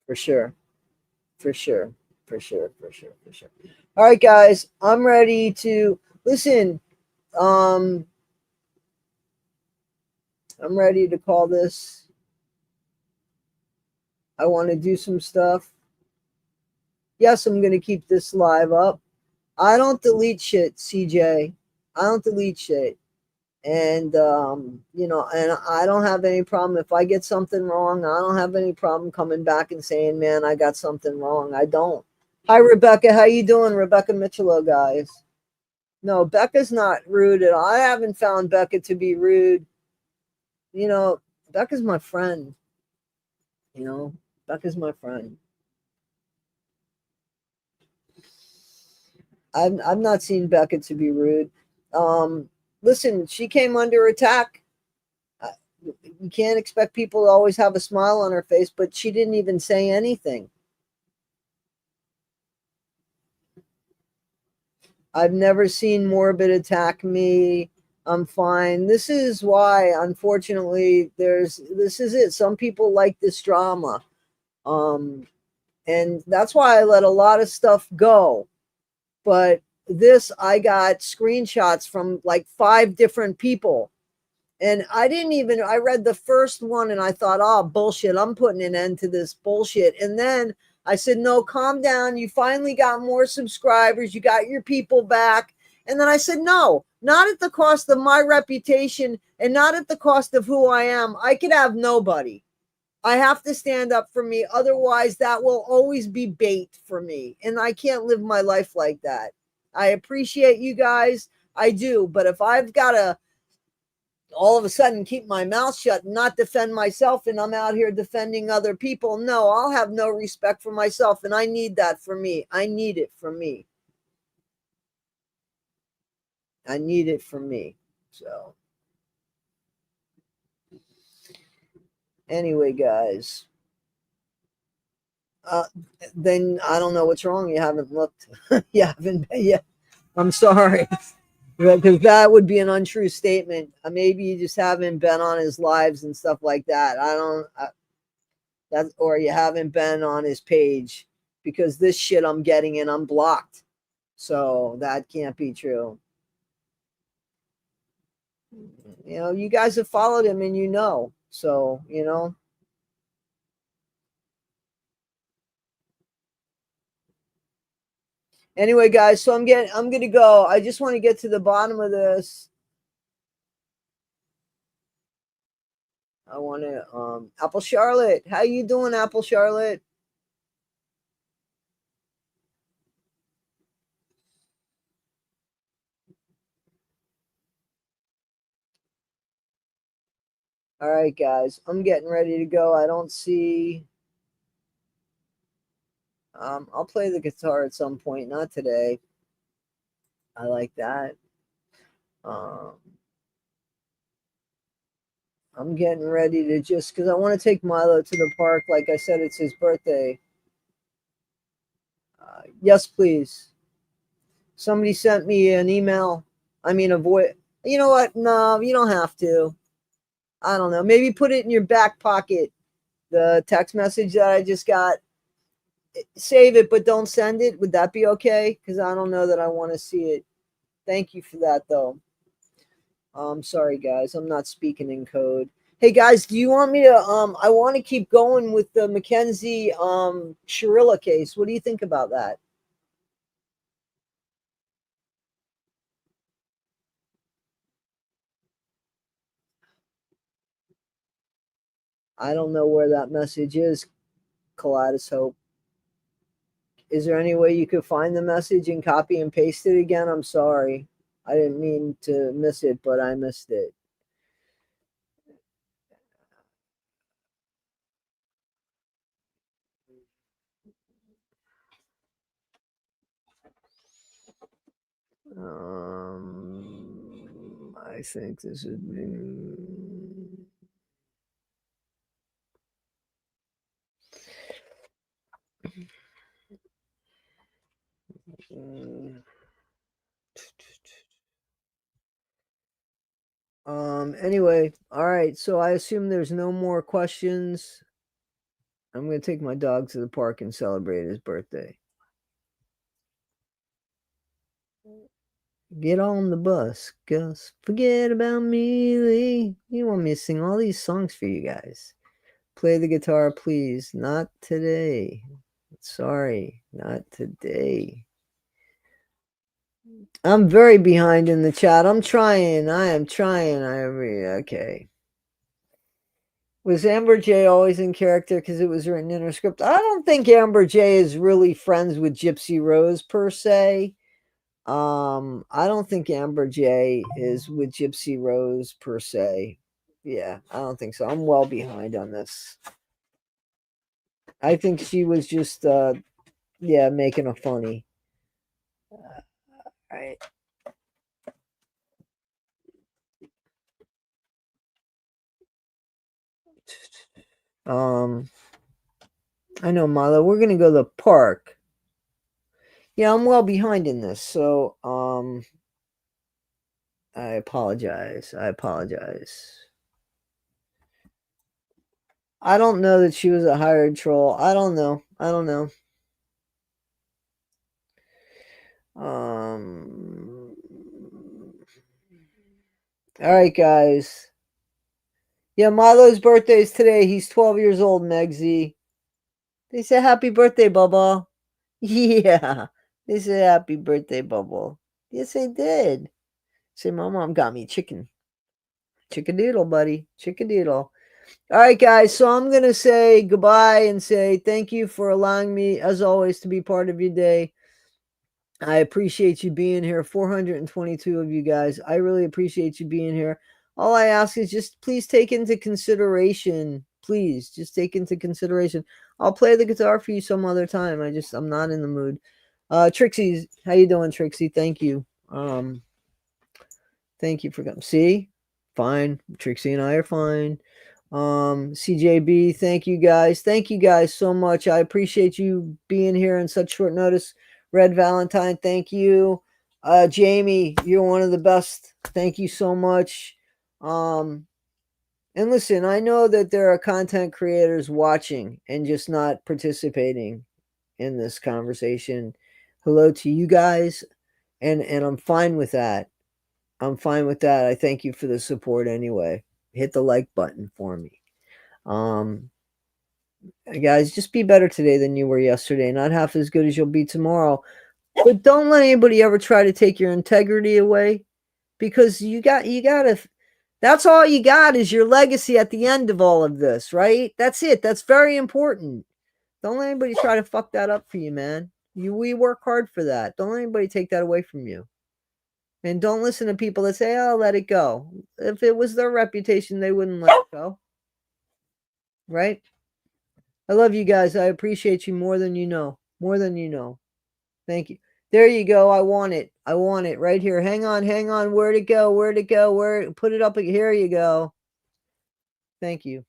For sure. For sure. For sure. For sure. For sure. All right, guys. I'm ready to listen. Um, I'm ready to call this. I want to do some stuff. Yes, I'm going to keep this live up. I don't delete shit, CJ. I don't delete shit. And, and I don't have any problem. If I get something wrong, I don't have any problem coming back and saying, man, I got something wrong. I don't. Hi, Rebecca. How you doing? Rebecca Mitchell, guys. No, Becca's not rude at all. I haven't found Becca to be rude. Becca's my friend. Becca's my friend. I've not seen Becca to be rude. Listen, she came under attack. You can't expect people to always have a smile on her face, but she didn't even say anything. I've never seen Morbid attack me. I'm fine. This is why, unfortunately, this is it. Some people like this drama. And that's why I let a lot of stuff go. But this, I got screenshots from like 5 different people. And I read the first one and I thought, oh, bullshit, I'm putting an end to this bullshit. And then I said, no, calm down. You finally got more subscribers. You got your people back. And then I said, no, not at the cost of my reputation and not at the cost of who I am. I could have nobody. I have to stand up for me. Otherwise, that will always be bait for me. And I can't live my life like that. I appreciate you guys. I do. But if I've got to all of a sudden keep my mouth shut and not defend myself and I'm out here defending other people, no, I'll have no respect for myself. And I need that for me. I need it for me. I need it for me. So, anyway, guys, uh, then I don't know what's wrong. You haven't looked. You haven't. Yeah. I'm sorry. Because that would be an untrue statement. Maybe you just haven't been on his lives and stuff like that. Or you haven't been on his page because this shit I'm getting and I'm blocked. So that can't be true. You guys have followed him and so, Anyway, guys, so I'm going to go. I just want to get to the bottom of this. I want to, Apple Charlotte. How you doing, Apple Charlotte? All right, guys, I'm getting ready to go. I don't see. I'll play the guitar at some point, not today. I like that. Um, I'm getting ready to just because I want to take Milo to the park. Like I said, it's his birthday. Yes, please. Somebody sent me an email. I mean, a voice. You know what? No, you don't have to. I don't know. Maybe put it in your back pocket. The text message that I just got. Save it, but don't send it. Would that be okay? Because I don't know that I want to see it. Thank you for that, though. I'm sorry, guys. I'm not speaking in code. Hey, guys, do you want me to? I want to keep going with the Mackenzie Shirilla case. What do you think about that? I don't know where that message is, Kaleidoscope. Is there any way you could find the message and copy and paste it again? I'm sorry. I didn't mean to miss it, but I missed it. I think this would be. Anyway, all right. So I assume there's no more questions. I'm going to take my dog to the park and celebrate his birthday. Get on the bus, Gus. Forget about me, Lee. You want me to sing all these songs for you guys. Play the guitar, please. Not today. Sorry, not today. I'm very behind in the chat. I'm trying. I am trying. Okay. Was Amber J always in character because it was written in her script? I don't think Amber J is really friends with Gypsy Rose per se. I don't think Amber J is with Gypsy Rose per se. Yeah, I don't think so. I'm well behind on this. I think she was just making a funny. Right. I know, Milo. We're gonna go to the park. Yeah, I'm well behind in this, so I apologize. I don't know that she was a hired troll. I don't know. All right, guys. Yeah, Milo's birthday is today. He's 12 years old, Megsy. They say happy birthday, Bubba. Yeah. They say happy birthday, Bubba. Yes, they did. Say my mom got me chicken. Chickadoodle, buddy. Chickadoodle. All right, guys. So I'm going to say goodbye and say thank you for allowing me, as always, to be part of your day. I appreciate you being here. 422 of you guys. I really appreciate you being here. All I ask is just please take into consideration. Please just take into consideration. I'll play the guitar for you some other time. I'm not in the mood. Trixie, how you doing, Trixie? Thank you. Thank you for coming. See? Fine. Trixie and I are fine. CJB, thank you guys. Thank you guys so much. I appreciate you being here in such short notice. Red Valentine, thank you. Jamie, you're one of the best. Thank you so much. And listen, I know that there are content creators watching and just not participating in this conversation. Hello to you guys, and I'm fine with that. I thank you for the support anyway. Hit the like button for me. Guys, just be better today than you were yesterday. Not half as good as you'll be tomorrow. But don't let anybody ever try to take your integrity away, because you gotta. That's all you got is your legacy at the end of all of this, right? That's it. That's very important. Don't let anybody try to fuck that up for you, man. We work hard for that. Don't let anybody take that away from you. And don't listen to people that say, "Oh, let it go." If it was their reputation, they wouldn't let it go. Right? I love you guys. I appreciate you more than you know. Thank you. There you go. I want it right here. Hang on. Where'd it go? Put it up. Here you go. Thank you.